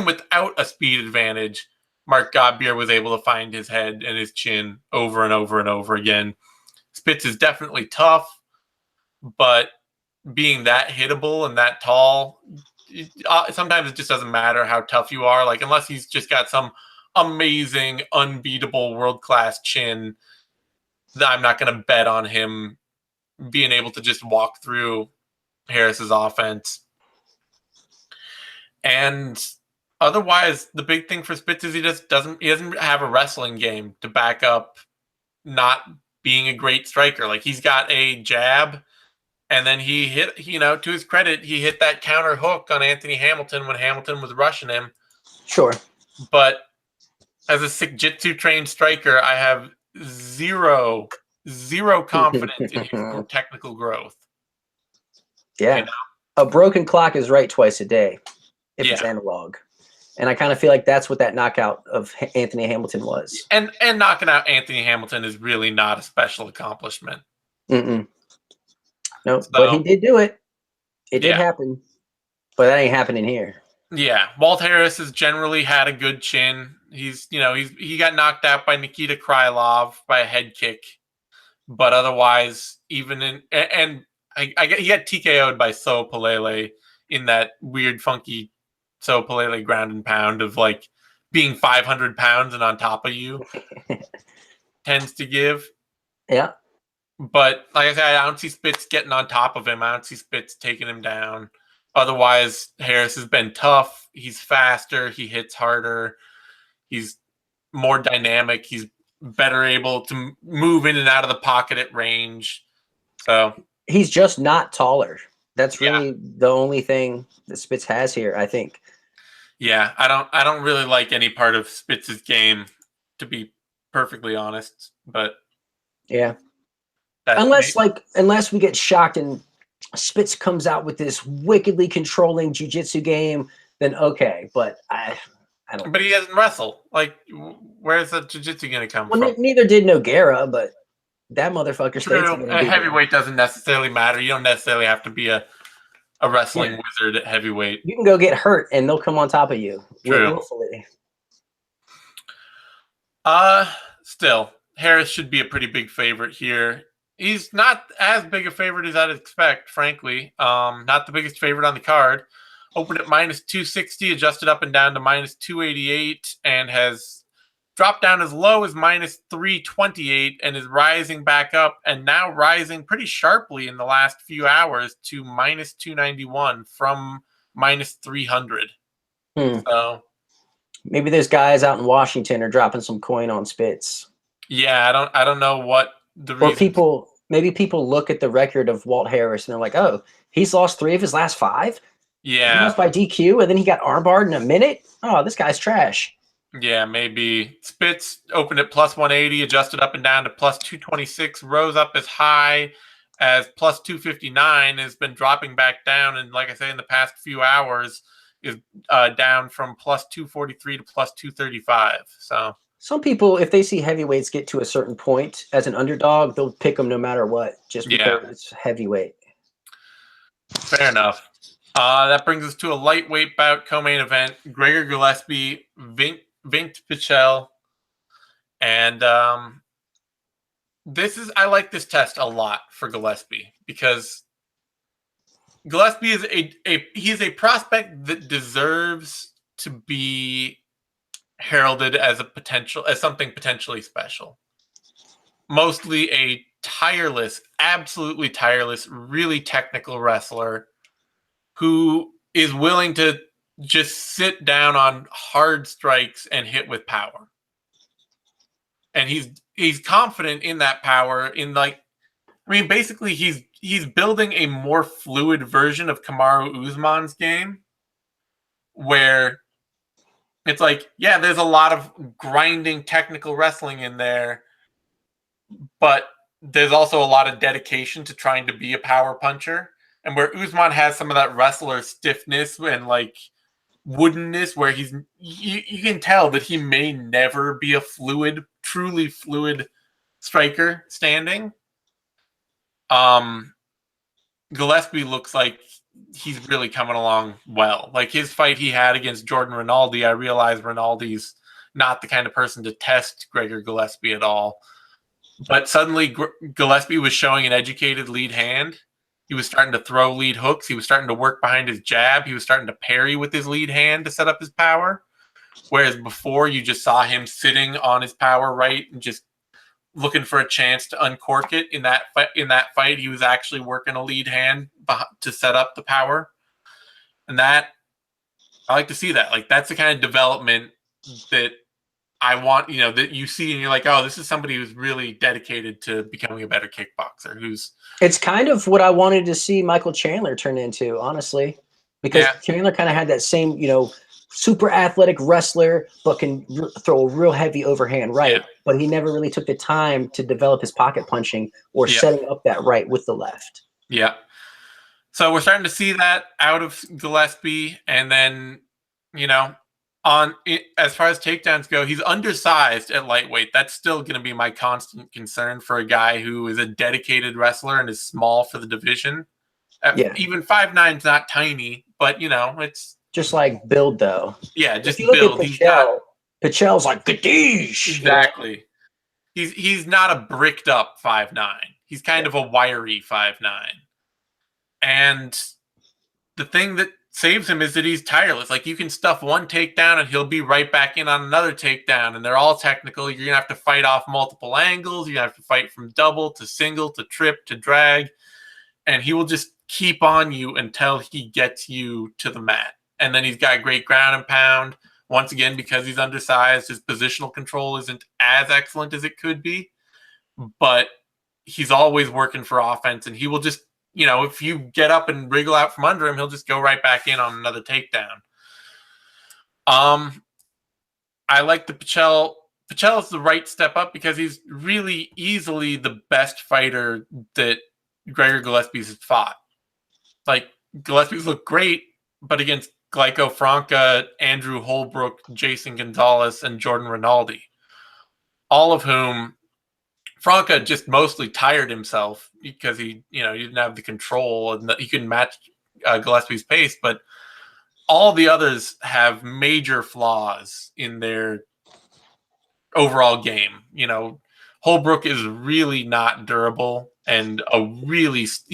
without a speed advantage, Mark Godbeer was able to find his head and his chin over and over and over again. Spitz is definitely tough, but being that hittable and that tall, sometimes it just doesn't matter how tough you are. Like, unless he's just got some amazing, unbeatable, world-class chin, I'm not going to bet on him being able to just walk through Harris's offense. And otherwise, the big thing for Spitz is he doesn't have a wrestling game to back up not being a great striker. Like, he's got a jab, and then he hit, to his credit, he hit that counter hook on Anthony Hamilton when Hamilton was rushing him. Sure. But as a Jiu-Jitsu trained striker, I have zero confidence in his technical growth. Yeah. A broken clock is right twice a day if it's analog. And I kind of feel like that's what that knockout of Anthony Hamilton was. And knocking out Anthony Hamilton is really not a special accomplishment. No, but he did do it. It did happen. But that ain't happening here. Yeah, Walt Harris has generally had a good chin. He got knocked out by Nikita Krylov by a head kick, but otherwise, he got TKO'd by So Pelele in that weird, funky So Pelele ground and pound of like being 500 pounds and on top of you tends to give. Yeah. But like I said, I don't see Spitz getting on top of him. I don't see Spitz taking him down. Otherwise, Harris has been tough. He's faster. He hits harder. He's more dynamic. He's better able to move in and out of the pocket at range. So he's just not taller. That's really the only thing that Spitz has here, I think. Yeah, I don't really like any part of Spitz's game, to be perfectly honest. But yeah, unless we get shocked and Spitz comes out with this wickedly controlling jiu-jitsu game, then okay. But I don't. But he doesn't wrestle. Like, where's the jiu-jitsu going to come from? Neither did Nogueira, but that motherfucker stays. A heavyweight doesn't necessarily matter. You don't necessarily have to be a wrestling wizard at heavyweight. You can go get hurt and they'll come on top of you. True. Still, Harris should be a pretty big favorite here. He's not as big a favorite as I'd expect, frankly. Not the biggest favorite on the card. Opened at -260, adjusted up and down to -288, and has dropped down as low as -328 and is rising back up and now rising pretty sharply in the last few hours to -291 from -300. So maybe those guys out in Washington are dropping some coin on Spitz. Yeah, I don't know what the Or reason. maybe people look at the record of Walt Harris and they're like, oh, he's lost 3 of his last 5. He Yeah, lost by DQ, and then he got armbarred in a minute. Oh, this guy's trash. yeah, maybe. Spitz opened at plus 180, adjusted up and down to plus 226, rose up as high as plus 259, has been dropping back down, and like I say, in the past few hours, is down from plus 243 to plus 235. So Some people, if they see heavyweights get to a certain point as an underdog, they'll pick them no matter what, just yeah, because it's heavyweight. fair enough. That brings us to a lightweight bout co-main event: Gregor Gillespie, Vinc Pichel, and I like this test a lot for Gillespie because Gillespie is he's a prospect that deserves to be heralded as something potentially special. Mostly a tireless, absolutely tireless, really technical wrestler who is willing to just sit down on hard strikes and hit with power. And he's confident in that power. Basically he's building a more fluid version of Kamaru Usman's game, where it's like, yeah, there's a lot of grinding technical wrestling in there, but there's also a lot of dedication to trying to be a power puncher. And where Usman has some of that wrestler stiffness and like woodenness, where you can tell that he may never be a truly fluid striker standing. Gillespie looks like he's really coming along well. Like his fight he had against Jordan Rinaldi, I realize Rinaldi's not the kind of person to test Gregor Gillespie at all. But suddenly Gillespie was showing an educated lead hand. He was starting to throw lead hooks. He was starting to work behind his jab. He was starting to parry with his lead hand to set up his power. Whereas before you just saw him sitting on his power right and just looking for a chance to uncork it. In that fight, he was actually working a lead hand to set up the power. And that, I like to see that. Like, that's the kind of development that I want, that you see and you're like, oh, this is somebody who's really dedicated to becoming a better kickboxer. It's kind of what I wanted to see Michael Chandler turn into, honestly, because Chandler kind of had that same, super athletic wrestler, but can throw a real heavy overhand right. Yeah. But he never really took the time to develop his pocket punching or setting up that right with the left. Yeah. So we're starting to see that out of Gillespie. And then, as far as takedowns go, he's undersized at lightweight. That's still going to be my constant concern for a guy who is a dedicated wrestler and is small for the division. Even 5'9" is not tiny, but it's just like build though. Yeah, just build. Pichel's like Gadish. Exactly. He's not a bricked up 5'9". He's kind of a wiry 5'9". And the thing that saves him is that he's tireless. Like, you can stuff one takedown and he'll be right back in on another takedown, and they're all technical. You're gonna have to fight off multiple angles. You have to fight from double to single to trip to drag, and he will just keep on you until he gets you to the mat. And then he's got great ground and pound. Once again, because he's undersized, his positional control isn't as excellent as it could be, but he's always working for offense, and he will just, if you get up and wriggle out from under him, he'll just go right back in on another takedown. I like the Pichel. Pichel is the right step up because he's really easily the best fighter that Gregor Gillespie's has fought. Like, Gillespie's look great, but against Glyco Franca, Andrew Holbrook, Jason Gonzalez, and Jordan Rinaldi, all of whom Franca just mostly tired himself because he didn't have the control and he couldn't match Gillespie's pace. But all the others have major flaws in their overall game. Holbrook is really not durable and he's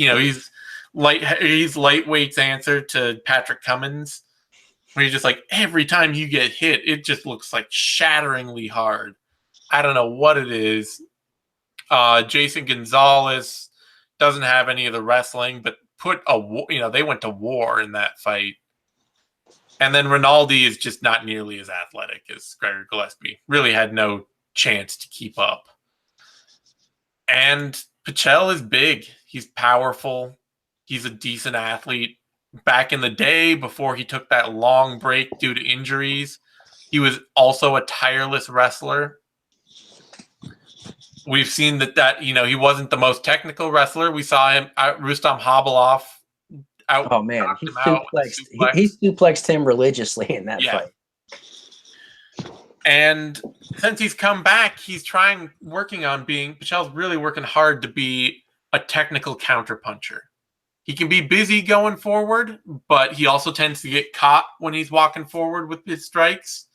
lightweight's answer to Patrick Cummins, where you're just like, every time you get hit, it just looks like shatteringly hard. I don't know what it is. Jason Gonzalez doesn't have any of the wrestling, but they went to war in that fight. And then Rinaldi is just not nearly as athletic as Gregor Gillespie. Really had no chance to keep up. And Pichel is big. He's powerful. He's a decent athlete. Back in the day, before he took that long break due to injuries, he was also a tireless wrestler. We've seen that he wasn't the most technical wrestler. We saw him Rustam Habilov out. Oh man, he suplexed him religiously in that fight. And since he's come back, he's Pichel's really working hard to be a technical counterpuncher. He can be busy going forward, but he also tends to get caught when he's walking forward with his strikes.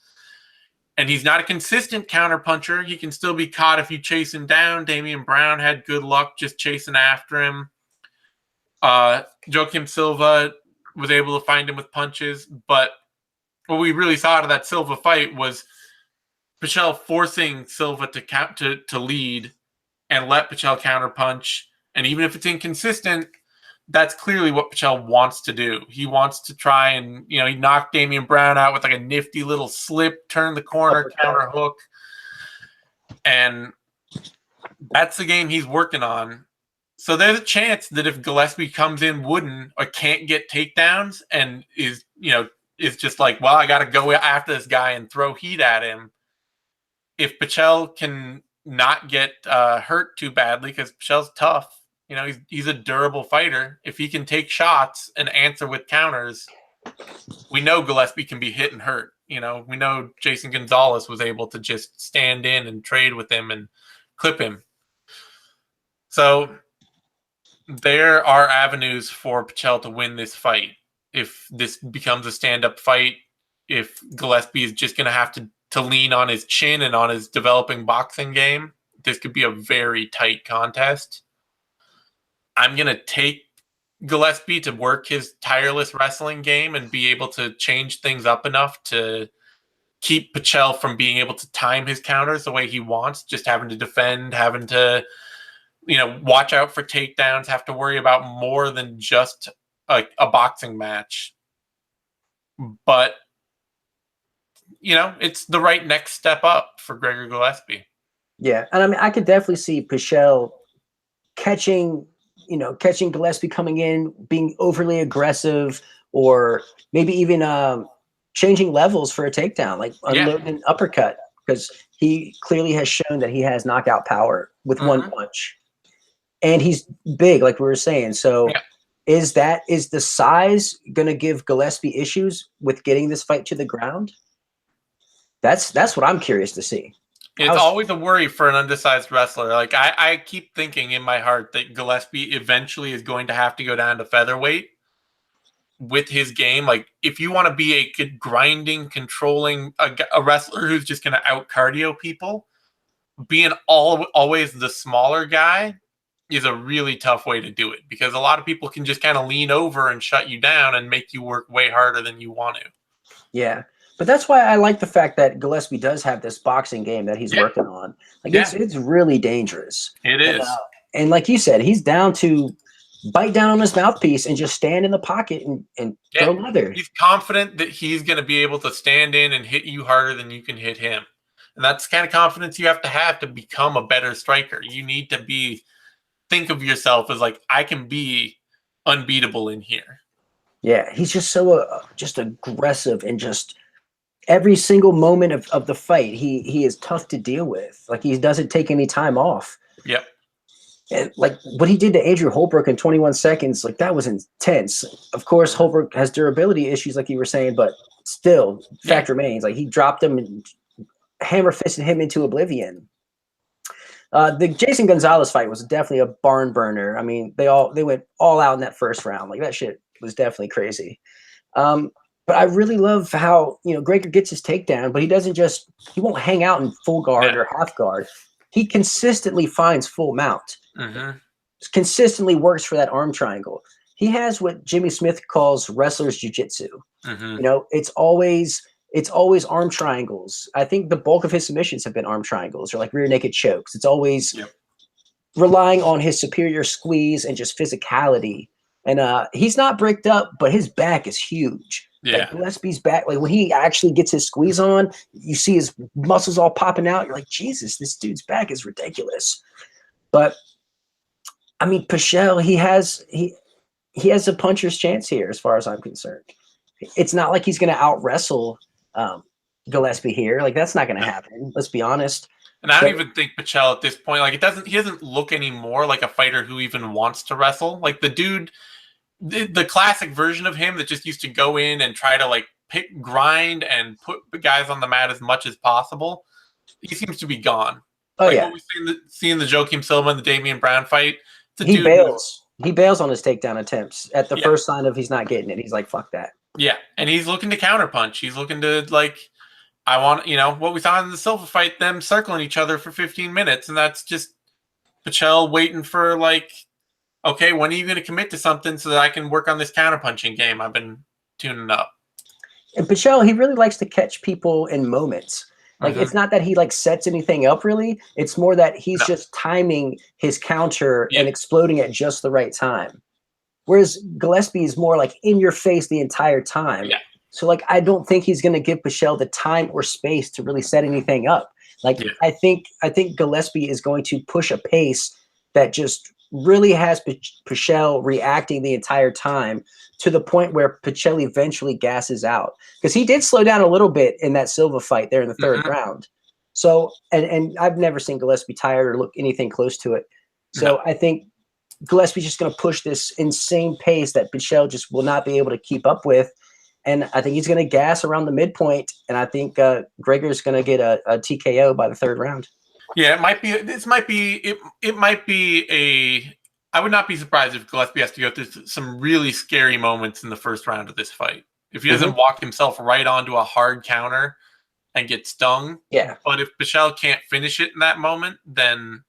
And he's not a consistent counterpuncher. He can still be caught if you chase him down. Damian Brown had good luck just chasing after him. Joaquim Silva was able to find him with punches, but what we really saw out of that Silva fight was Pichel forcing Silva to lead and let Pichel counterpunch. And even if it's inconsistent, that's clearly what Pichel wants to do. He wants to try and, he knocked Damian Brown out with like a nifty little slip, turn the corner, counter hook. And that's the game he's working on. So there's a chance that if Gillespie comes in wooden or can't get takedowns and is just like, well, I got to go after this guy and throw heat at him. If Pichel can not get hurt too badly, because Pichel's tough, he's a durable fighter. If he can take shots and answer with counters, we know Gillespie can be hit and hurt. We know Jason Gonzalez was able to just stand in and trade with him and clip him. So there are avenues for Pichel to win this fight. If this becomes a stand-up fight, if Gillespie is just going to have to lean on his chin and on his developing boxing game, this could be a very tight contest. I'm going to take Gillespie to work his tireless wrestling game and be able to change things up enough to keep Pichel from being able to time his counters the way he wants, just having to defend, having to, watch out for takedowns, have to worry about more than just a boxing match. But, it's the right next step up for Gregor Gillespie. Yeah, and I mean, I could definitely see Pichel catching Gillespie coming in, being overly aggressive, or maybe even changing levels for a takedown, like unloading an uppercut, because he clearly has shown that he has knockout power with one punch. And he's big, like we were saying. So is the size going to give Gillespie issues with getting this fight to the ground? That's what I'm curious to see. It's always a worry for an undersized wrestler. Like I keep thinking in my heart that Gillespie eventually is going to have to go down to featherweight with his game. Like if you want to be a grinding, controlling a wrestler who's just going to out cardio people, being always the smaller guy is a really tough way to do it, because a lot of people can just kind of lean over and shut you down and make you work way harder than you want to. Yeah. But that's why I like the fact that Gillespie does have this boxing game that he's working on. Like it's really dangerous. It is. And like you said, he's down to bite down on his mouthpiece and just stand in the pocket and throw leather. He's confident that he's going to be able to stand in and hit you harder than you can hit him. And that's the kind of confidence you have to become a better striker. You need to think of yourself as like, I can be unbeatable in here. Yeah, he's just so just aggressive, and just every single moment of the fight, he is tough to deal with. Like he doesn't take any time off. Yep. And like what he did to Andrew Holbrook in 21 seconds, like that was intense. Of course, Holbrook has durability issues, like you were saying, but still, fact remains, like he dropped him and hammer fisted him into oblivion. The Jason Gonzalez fight was definitely a barn burner. I mean, they went all out in that first round. Like that shit was definitely crazy. But I really love how, Gregor gets his takedown, but he won't hang out in full guard or half guard. He consistently finds full mount. Consistently works for that arm triangle. He has what Jimmy Smith calls wrestler's jiu-jitsu. It's always arm triangles. I think the bulk of his submissions have been arm triangles or like rear naked chokes. It's always relying on his superior squeeze and just physicality. And he's not bricked up, but his back is huge. Yeah. Like Gillespie's back, like when he actually gets his squeeze on, you see his muscles all popping out. You're like, Jesus, this dude's back is ridiculous. But I mean, Pichel, he has a puncher's chance here, as far as I'm concerned. It's not like he's going to out wrestle Gillespie here. Like, that's not going to happen. Let's be honest. And I don't even think Pichel at this point, like, he doesn't look anymore like a fighter who even wants to wrestle. Like, the dude, the classic version of him that just used to go in and try to, like, grind and put the guys on the mat as much as possible, he seems to be gone. Oh, like yeah. What we see in the Joaquim Silva and the Damian Brown fight, he bails. He bails on his takedown attempts at the first sign of he's not getting it. He's like, fuck that. Yeah, and he's looking to counterpunch. He's looking to, like, I want, what we saw in the Silva fight, them circling each other for 15 minutes, and that's just Pichel waiting for, like, okay, when are you going to commit to something so that I can work on this counterpunching game I've been tuning up? And Pichel, he really likes to catch people in moments. Like, it's not that he, like, sets anything up, really. It's more that he's just timing his counter and exploding at just the right time. Whereas Gillespie is more, like, in your face the entire time. Yeah. So, like, I don't think he's going to give Pichel the time or space to really set anything up. Like, I think Gillespie is going to push a pace that just really has Pichel reacting the entire time, to the point where Pichel eventually gasses out. Because he did slow down a little bit in that Silva fight there in the third round. So, and I've never seen Gillespie tired or look anything close to it. So I think Gillespie's just going to push this insane pace that Pichel just will not be able to keep up with. And I think he's going to gas around the midpoint. And I think Gregor's going to get a TKO by the third round. Yeah, it might be a. I would not be surprised if Gillespie has to go through some really scary moments in the first round of this fight. If he doesn't walk himself right onto a hard counter and get stung. Yeah. But if Pichel can't finish it in that moment, then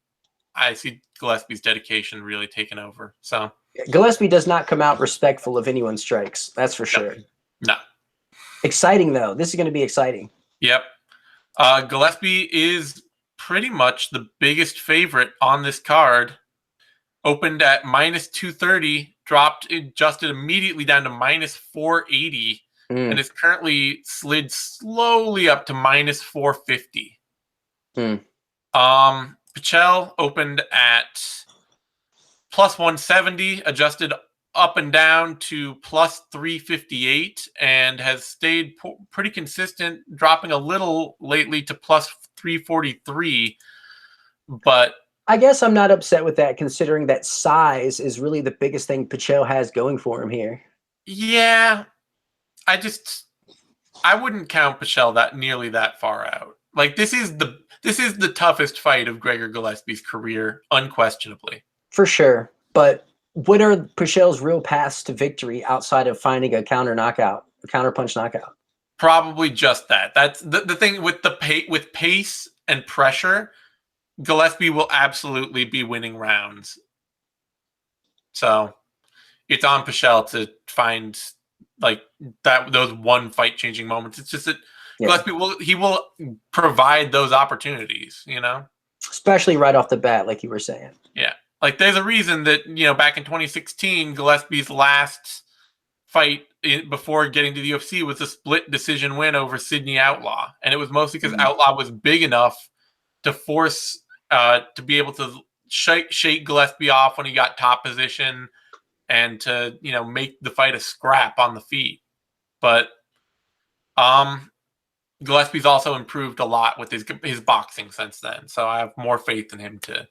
I see Gillespie's dedication really taking over. So Gillespie does not come out respectful of anyone's strikes. That's for sure. No. Exciting, though. This is going to be exciting. Yep. Gillespie is pretty much the biggest favorite on this card. Opened at minus 230, adjusted immediately down to minus 480, and is currently slid slowly up to minus 450. Pichel opened at plus 170, adjusted up and down to plus 358, and has stayed pretty consistent, dropping a little lately to plus 343. But I guess I'm not upset with that, considering that size is really the biggest thing Pichel has going for him here. Yeah, I wouldn't count Pichel nearly that far out. Like, this is the toughest fight of Gregor Gillespie's career, unquestionably. For sure. But what are Pichel's real paths to victory outside of finding a counter punch knockout? Probably just that. That's the thing with with pace and pressure. Gillespie will absolutely be winning rounds. So it's on Pichel to find, like, those one fight changing moments. It's just that Gillespie will provide those opportunities, especially right off the bat, like you were saying. Yeah. Like, there's a reason that, back in 2016, Gillespie's last fight before getting to the UFC was a split decision win over Sydney Outlaw. And it was mostly because Outlaw was big enough to force to be able to shake Gillespie off when he got top position, and to make the fight a scrap on the feet. But Gillespie's also improved a lot with his boxing since then, so I have more faith in him to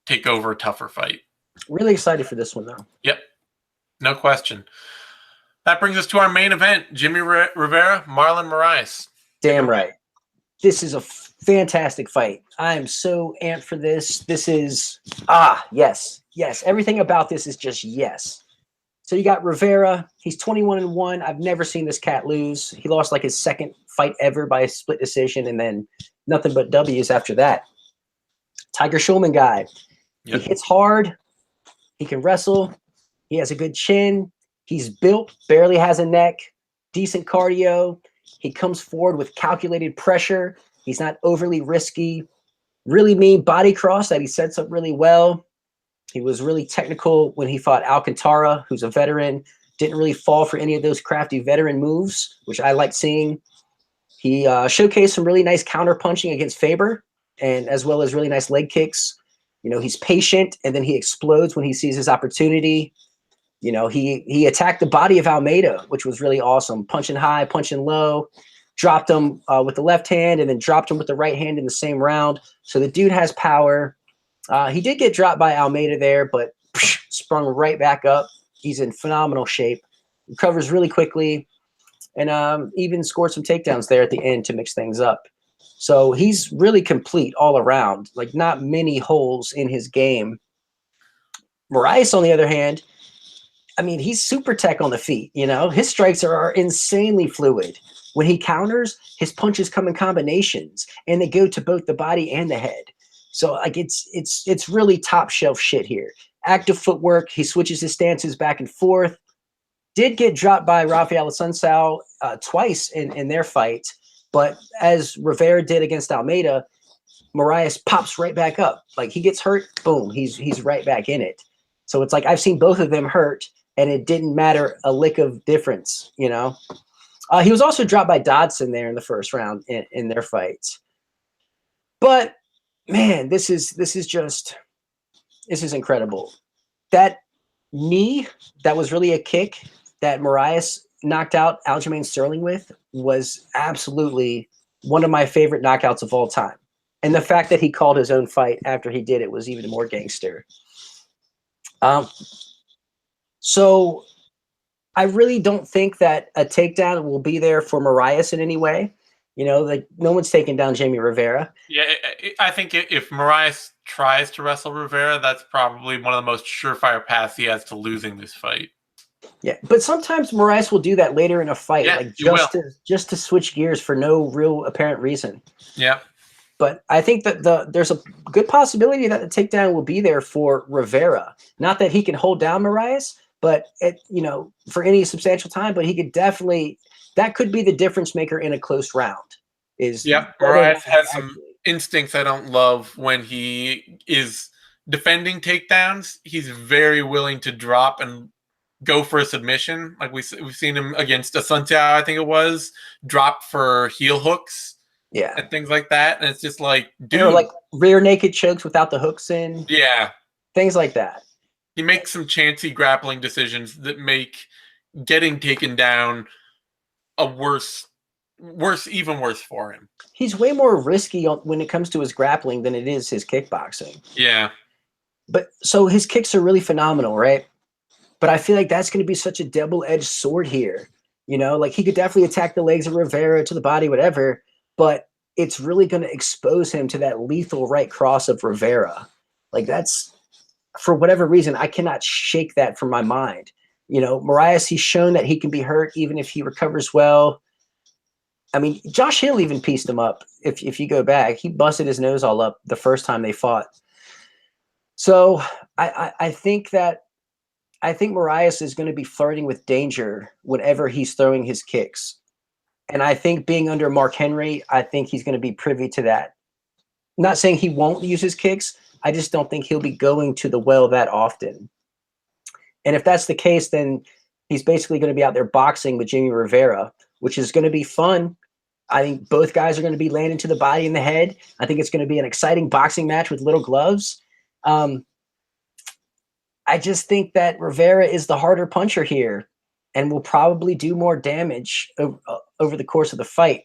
take over a tougher fight. Really excited for this one, though. Yep, no question. That brings us to our main event: Jimmie Rivera, Marlon Moraes. Damn right. This is a fantastic fight. I am so amped for this. This is, yes. Everything about this is just yes. So you got Rivera. He's 21-1. I've never seen this cat lose. He lost like his second fight ever by a split decision, and then nothing but W's after that. Tiger Schulman guy. Yep. He hits hard. He can wrestle. He has a good chin. He's built, barely has a neck, decent cardio. He comes forward with calculated pressure. He's not overly risky. Really mean body cross that he sets up really well. He was really technical when he fought Alcantara, who's a veteran. Didn't really fall for any of those crafty veteran moves, which I like seeing. He showcased some really nice counter punching against Faber, and as well as really nice leg kicks. You know, he's patient, and then he explodes when he sees his opportunity. You know, he attacked the body of Almeida, which was really awesome. Punching high, punching low, dropped him with the left hand, and then dropped him with the right hand in the same round. So the dude has power. He did get dropped by Almeida there, but sprung right back up. He's in phenomenal shape. Recovers really quickly, and even scored some takedowns there at the end to mix things up. So he's really complete all around, like not many holes in his game. Moraes, on the other hand, I mean, he's super tech on the feet. You know, his strikes are insanely fluid. When he counters, his punches come in combinations, and they go to both the body and the head. So like it's really top shelf shit here. Active footwork. He switches his stances back and forth. Did get dropped by Rafael Assunção twice in their fight, but as Rivera did against Almeida, Moraes pops right back up. Like he gets hurt, boom, he's right back in it. So it's like I've seen both of them hurt, and it didn't matter a lick of difference, you know. He was also dropped by Dodson there in the first round in their fights. But man, this is incredible. That knee that was really a kick that Moraes knocked out Aljamain Sterling with was absolutely one of my favorite knockouts of all time. And the fact that he called his own fight after he did it was even more gangster. So I really don't think that a takedown will be there for Moraes in any way. You know, like no one's taking down Jimmie Rivera. Yeah, I think if Moraes tries to wrestle Rivera, that's probably one of the most surefire paths he has to losing this fight. Yeah, but sometimes Moraes will do that later in a fight, yeah, like just to switch gears for no real apparent reason. Yeah. But I think that there's a good possibility that the takedown will be there for Rivera. Not that he can hold down Moraes, but for any substantial time. But he could definitely, that could be the difference maker in a close round. Moraes has some instincts I don't love when he is defending takedowns. He's very willing to drop and go for a submission. Like we've seen him against Assunção, I think it was, drop for heel hooks. Yeah. And things like that. And it's just like, dude. Or like rear naked chokes without the hooks in. Yeah. Things like that. He makes some chancy grappling decisions that make getting taken down even worse for him. He's way more risky when it comes to his grappling than it is his kickboxing. Yeah. But so his kicks are really phenomenal, right? But I feel like that's going to be such a double-edged sword here. You know, like he could definitely attack the legs of Rivera, to the body, whatever. But it's really going to expose him to that lethal right cross of Rivera. Like that's, for whatever reason, I cannot shake that from my mind. You know, Moraes, he's shown that he can be hurt even if he recovers well. I mean, Josh Hill even pieced him up. If you go back, he busted his nose all up the first time they fought. So I think Moraes is going to be flirting with danger whenever he's throwing his kicks. And I think being under Mark Henry, I think he's going to be privy to that. Not saying he won't use his kicks. I just don't think he'll be going to the well that often. And if that's the case, then he's basically going to be out there boxing with Jimmie Rivera, which is going to be fun. I think both guys are going to be landing to the body and the head. I think it's going to be an exciting boxing match with little gloves. I just think that Rivera is the harder puncher here and will probably do more damage over the course of the fight.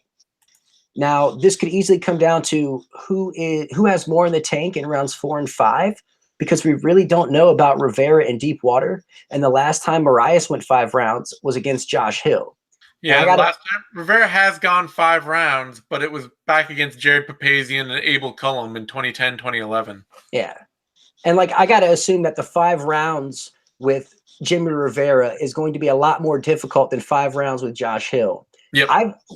Now, this could easily come down to who has more in the tank in rounds 4 and 5, because we really don't know about Rivera in deep water. And the last time Moraes went 5 rounds was against Josh Hill. Yeah, last time Rivera has gone 5 rounds, but it was back against Jerry Papazian and Abel Cullum in 2010, 2011. Yeah. And like, I got to assume that the 5 rounds with Jimmie Rivera is going to be a lot more difficult than 5 rounds with Josh Hill. Yep.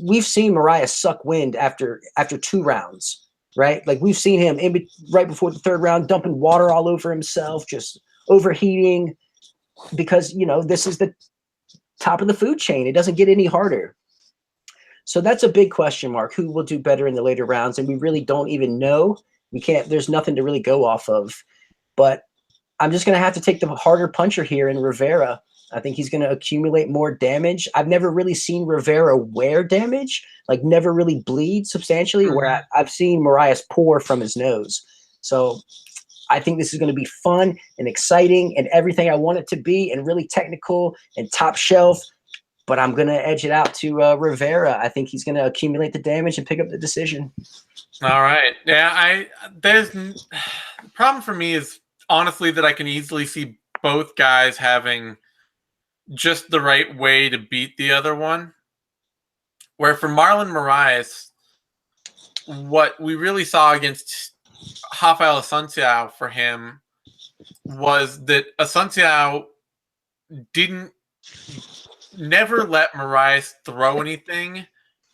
We've seen Moraes suck wind after 2 rounds, right? Like we've seen him right before the 3rd round dumping water all over himself, just overheating, because this is the top of the food chain. It doesn't get any harder. So that's a big question mark. Who will do better in the later rounds? And we really don't even know. There's nothing to really go off of. But I'm just going to have to take the harder puncher here in Rivera. I think he's going to accumulate more damage. I've never really seen Rivera wear damage, like never really bleed substantially, where I've seen Moraes pour from his nose. So I think this is going to be fun and exciting and everything I want it to be and really technical and top shelf. But I'm going to edge it out to Rivera. I think he's going to accumulate the damage and pick up the decision. All right. Yeah, the problem for me is honestly that I can easily see both guys having just the right way to beat the other one. Where for Marlon Moraes, what we really saw against Rafael Assunção for him was that Assunção never let Moraes throw anything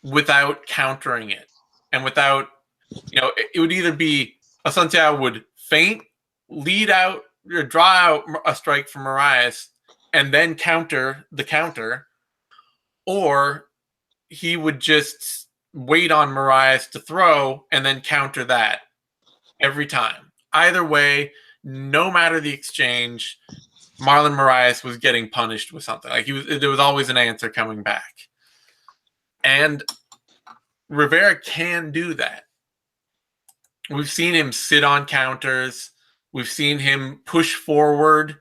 without countering it. And without, it would either be Assunção would feint, lead out, or draw out a strike from Moraes, and then counter the counter, or he would just wait on Moraes to throw and then counter that every time. Either way, no matter the exchange, Marlon Moraes was getting punished with something. Like there was always an answer coming back. And Rivera can do that. We've seen him sit on counters. We've seen him push forward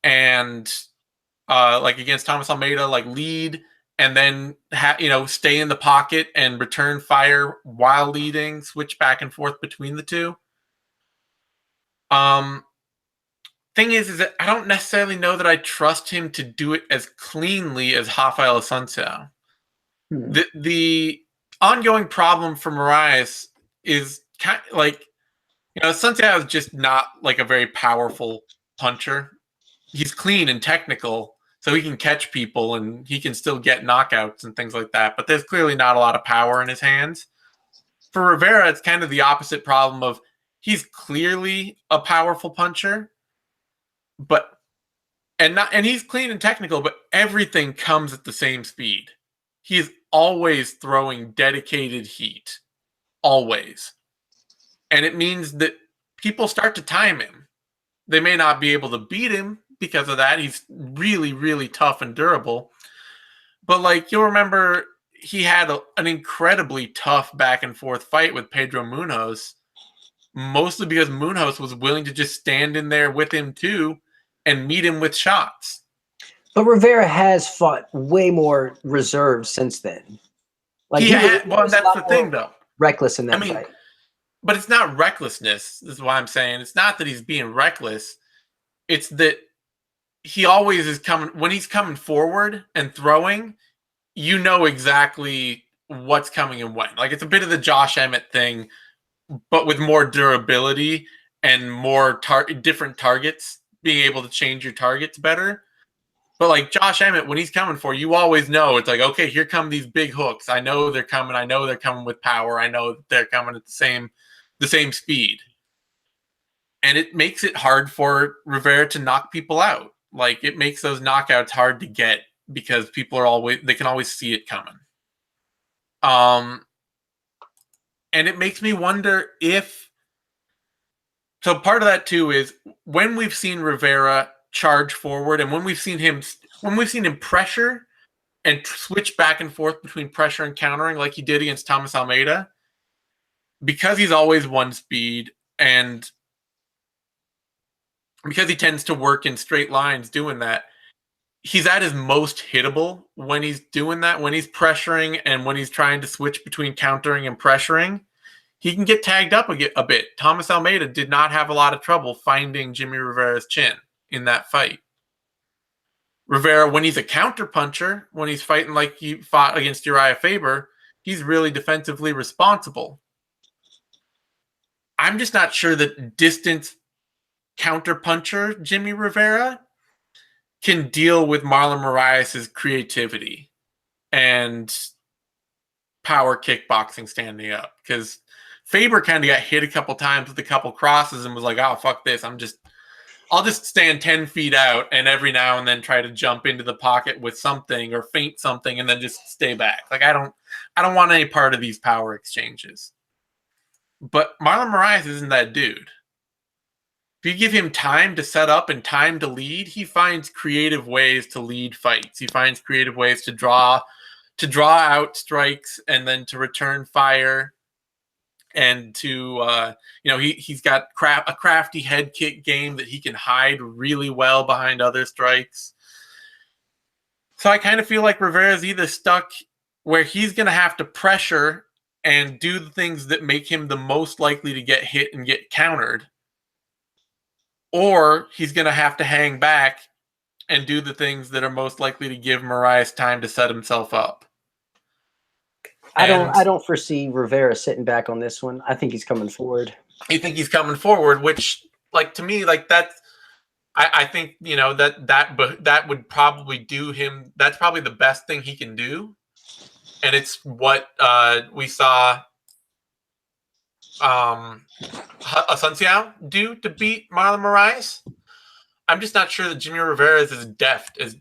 and like against Thomas Almeida, like lead and then stay in the pocket and return fire while leading, switch back and forth between the two. Thing is that I don't necessarily know that I trust him to do it as cleanly as Rafael Assunção. The ongoing problem for Moraes is kind of like, Assunção is just not like a very powerful puncher. He's clean and technical, so he can catch people and he can still get knockouts and things like that. But there's clearly not a lot of power in his hands. For Rivera, it's kind of the opposite problem of he's clearly a powerful puncher, and he's clean and technical, but everything comes at the same speed. He's always throwing dedicated heat. Always. And it means that people start to time him. They may not be able to beat him because of that. He's really, really tough and durable. But you'll remember he had an incredibly tough back and forth fight with Pedro Munoz, mostly because Munoz was willing to just stand in there with him too and meet him with shots. But Rivera has fought way more reserves since then. That's the thing, though. Reckless in that fight. But it's not recklessness. This is why I'm saying it's not that he's being reckless. It's that he always is coming when he's coming forward and throwing. You know exactly what's coming and when. It's a bit of the Josh Emmett thing, but with more durability and more different targets, being able to change your targets better. But Josh Emmett, when he's coming for you, always know it's okay, here come these big hooks. I know they're coming. I know they're coming with power. I know they're coming at the same speed. And it makes it hard for Rivera to knock people out. It makes those knockouts hard to get because people they can always see it coming. And it makes me wonder so part of that too is when we've seen Rivera charge forward and when we've seen him pressure and switch back and forth between pressure and countering like he did against Thomas Almeida, because he's always one speed and because he tends to work in straight lines doing that, he's at his most hittable when he's doing that, when he's pressuring and when he's trying to switch between countering and pressuring. He can get tagged up a bit. Thomas Almeida did not have a lot of trouble finding Jimmie Rivera's chin in that fight. Rivera, when he's a counter puncher, when he's fighting like he fought against Uriah Faber, he's really defensively responsible. I'm just not sure that distance counter puncher Jimmie Rivera can deal with Marlon Moraes' creativity and power kickboxing standing up, because Faber kind of got hit a couple times with a couple crosses and was like, oh, fuck this. I'll just stand 10 feet out and every now and then try to jump into the pocket with something or feint something and then just stay back. I don't want any part of these power exchanges. But Marlon Moraes isn't that dude. If you give him time to set up and time to lead, he finds creative ways to lead fights. He finds creative ways to draw out strikes and then to return fire. and to he's got a crafty head kick game that he can hide really well behind other strikes. So I kind of feel like Rivera's either stuck where he's going to have to pressure and do the things that make him the most likely to get hit and get countered, or he's going to have to hang back and do the things that are most likely to give Moraes time to set himself up. I don't foresee Rivera sitting back on this one. I think he's coming forward. You think he's coming forward, which, like, to me, like, that's, I think, that would probably do him. That's probably the best thing he can do. And it's what we saw Asunciao do to beat Marlon Moraes. I'm just not sure that Jimmie Rivera is as deft as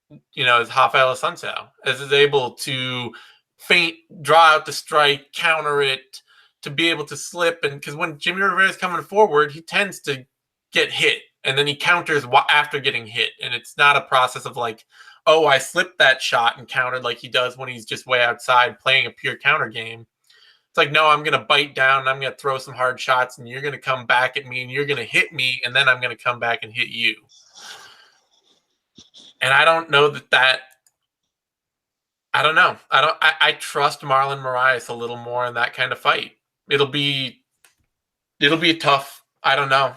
Rafael Asunciao, as is able to feint, draw out the strike, counter it, to be able to slip. And because when Jimmie Rivera is coming forward, he tends to get hit, and then he counters after getting hit. And it's not a process of like, oh, I slipped that shot and countered like he does when he's just way outside playing a pure counter game. It's like, no, I'm going to bite down and I'm going to throw some hard shots and you're going to come back at me and you're going to hit me and then I'm going to come back and hit you. And I don't know that I don't know. I trust Marlon Moraes a little more in that kind of fight. It'll be a tough, I don't know.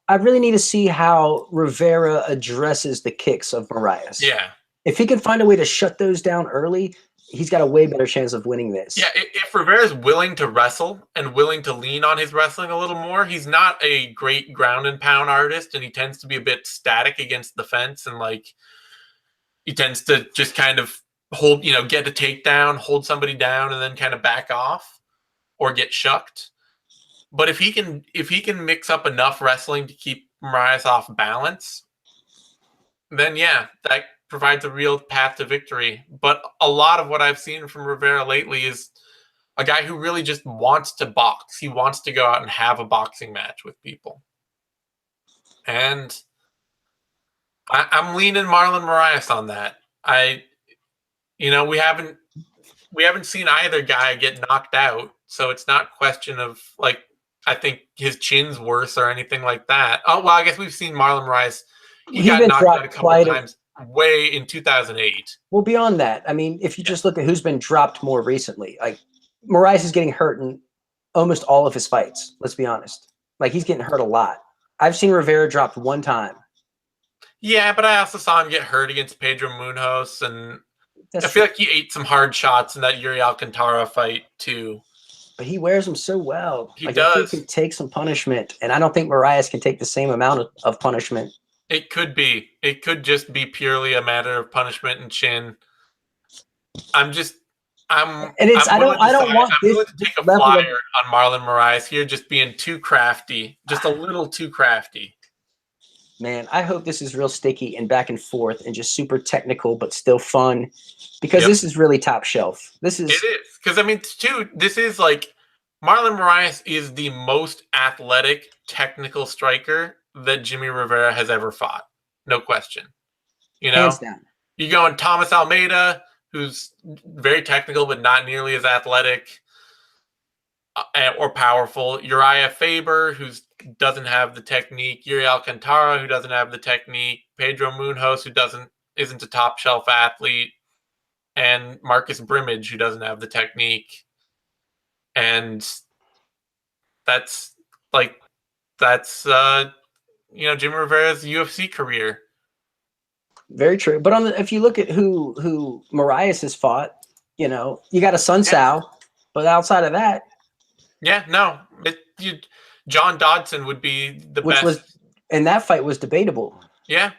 I really need to see how Rivera addresses the kicks of Moraes. Yeah. If he can find a way to shut those down early, he's got a way better chance of winning this. Yeah, if Rivera's willing to wrestle and willing to lean on his wrestling a little more, he's not a great ground and pound artist, and he tends to be a bit static against the fence, and like he tends to just kind of hold, get a takedown, hold somebody down, and then kind of back off or get shucked. But if he can mix up enough wrestling to keep Moraes off balance, then yeah, that provides a real path to victory. But a lot of what I've seen from Rivera lately is a guy who really just wants to box. He wants to go out and have a boxing match with people. And I'm leaning Marlon Moraes on that. We haven't seen either guy get knocked out, so it's not a question of like, I think his chin's worse or anything like that. Oh, well, I guess we've seen Marlon Moraes. He got knocked out a couple times way in 2008. Well, beyond that, I mean, if you just look at who's been dropped more recently, like Moraes is getting hurt in almost all of his fights. Let's be honest. Like, he's getting hurt a lot. I've seen Rivera dropped one time. Yeah, but I also saw him get hurt against Pedro Munoz, and I feel like he ate some hard shots in that Yuri Alcantara fight too. But he wears them so well. He does. He can take some punishment, and I don't think Moraes can take the same amount of punishment. It could be. It could just be purely a matter of punishment and chin. I don't want this to take a flyer on Marlon Moraes here, just being too crafty, just a little too crafty. Man, I hope this is real sticky and back and forth and just super technical, but still fun, because this is really top shelf. It is. Because, I mean, too, this is like Marlon Moraes is the most athletic, technical striker that Jimmie Rivera has ever fought. No question. Hands down. You go in Thomas Almeida, who's very technical, but not nearly as athletic or powerful. Uriah Faber, who doesn't have the technique. Yuri Alcantara, who doesn't have the technique. Pedro Munoz, who isn't a top shelf athlete. And Marcus Brimage, who doesn't have the technique. And that's Jimmie Rivera's UFC career. Very true. But if you look at who Moraes has fought, you got a Sun Tzu, but outside of that, John Dodson would be the best. And that fight was debatable. Yeah.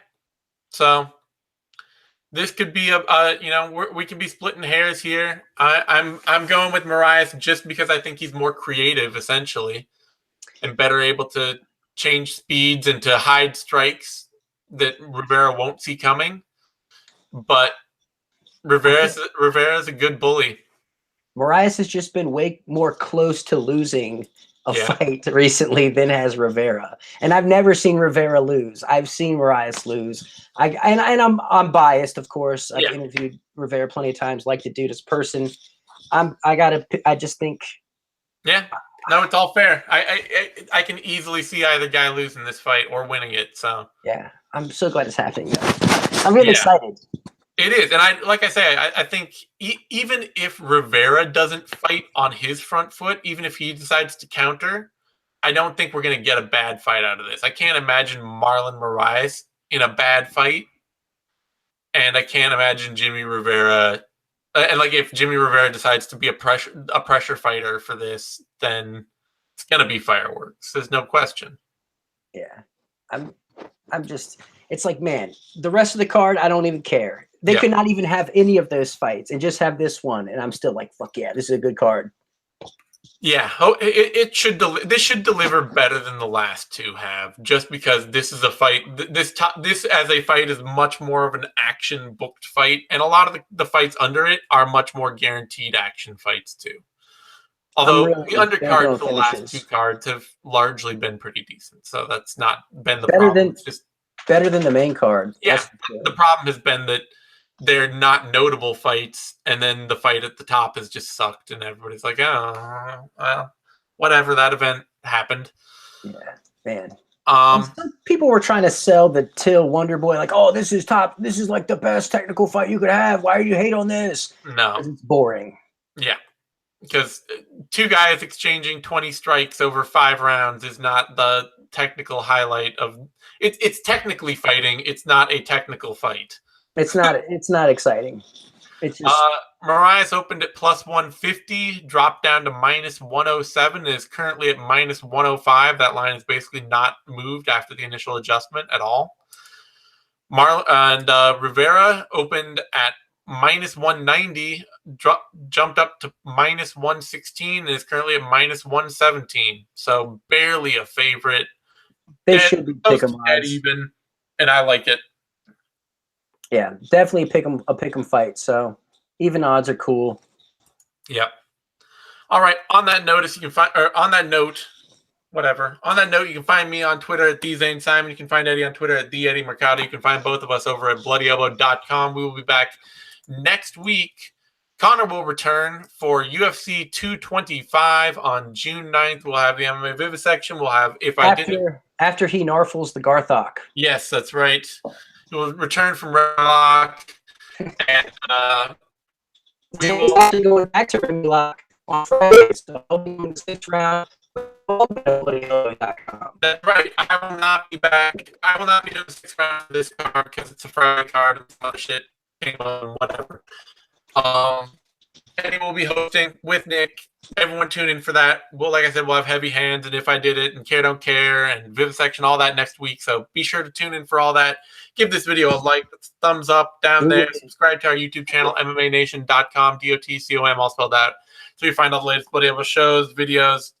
So this could be we could be splitting hairs here. I'm going with Moraes just because I think he's more creative, essentially, and better able to change speeds and to hide strikes that Rivera won't see coming. But Rivera's a good bully. Moraes has just been way more close to losing a fight recently than has Rivera. And I've never seen Rivera lose. I've seen Moraes lose. I'm biased, of course. I've interviewed Rivera plenty of times, like the dude as a person. I just think Yeah. No, it's all fair. I can easily see either guy losing this fight or winning it. So Yeah, I'm so glad it's happening. Though. I'm really excited. It is, and like I say, I think even if Rivera doesn't fight on his front foot, even if he decides to counter, I don't think we're going to get a bad fight out of this. I can't imagine Marlon Moraes in a bad fight, and I can't imagine Jimmie Rivera. And like if Jimmie Rivera decides to be a pressure fighter for this, then it's going to be fireworks. There's no question. Yeah, I'm just. It's like, man, the rest of the card, I don't even care. They could not even have any of those fights and just have this one, and I'm still like, fuck yeah, this is a good card. Yeah, it should. This should deliver better than the last two have, just because this is a fight. This as a fight is much more of an action booked fight, and a lot of the fights under it are much more guaranteed action fights too. Although the undercard for the last two cards have largely been pretty decent, so that's not been the problem. It's just better than the main card. Yeah, the problem has been that they're not notable fights, and then the fight at the top has just sucked, and everybody's like, oh, well, whatever, that event happened. Yeah, man. Some people were trying to sell the Till Wonder Boy, like, oh, this is top. This is like the best technical fight you could have. Why do you hate on this? No. It's boring. Yeah. Because two guys exchanging 20 strikes over 5 rounds is not the technical highlight of it. It's technically fighting. It's not a technical fight. It's not exciting. It's just Moraes opened at plus 150, dropped down to minus 107, and is currently at minus 105. That line is basically not moved after the initial adjustment at all. Rivera opened at minus 190, jumped up to minus 116, and is currently at minus 117. So barely a favorite. They should be pick 'em dead even, and I like it. Yeah, definitely a pick 'em fight. So even odds are cool. Yep. All right. On that notice, you can find, or on that note, whatever. On that note, you can find me on Twitter at TheZaneSimon. You can find Eddie on Twitter at TheEddieMercado. You can find both of us over at BloodyElbow.com. We will be back next week. Connor will return for UFC 225 on June 9th. We'll have the MMA Vivisection. We'll have after he narfles the Garthok. Yes, that's right. He will return from Redlock, and we will actually going back to Redlock on Friday. So I'll be in the 6th round. That's right. I will not be back. I will not be doing the 6th round for this card because it's a Friday card and some other shit. Whatever. Eddie will be hosting with Nick. Everyone tune in for that. Well, like I said, we'll have Heavy Hands and If I Did It and Care Don't Care and Vivisection, all that next week. So be sure to tune in for all that. Give this video a like, thumbs up down there. Subscribe to our YouTube channel, MMANation.com, DOTCOM, all spelled out. So you find all the latest Bloody Elbow shows, videos,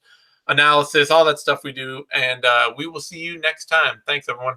analysis, all that stuff we do. And we will see you next time. Thanks, everyone.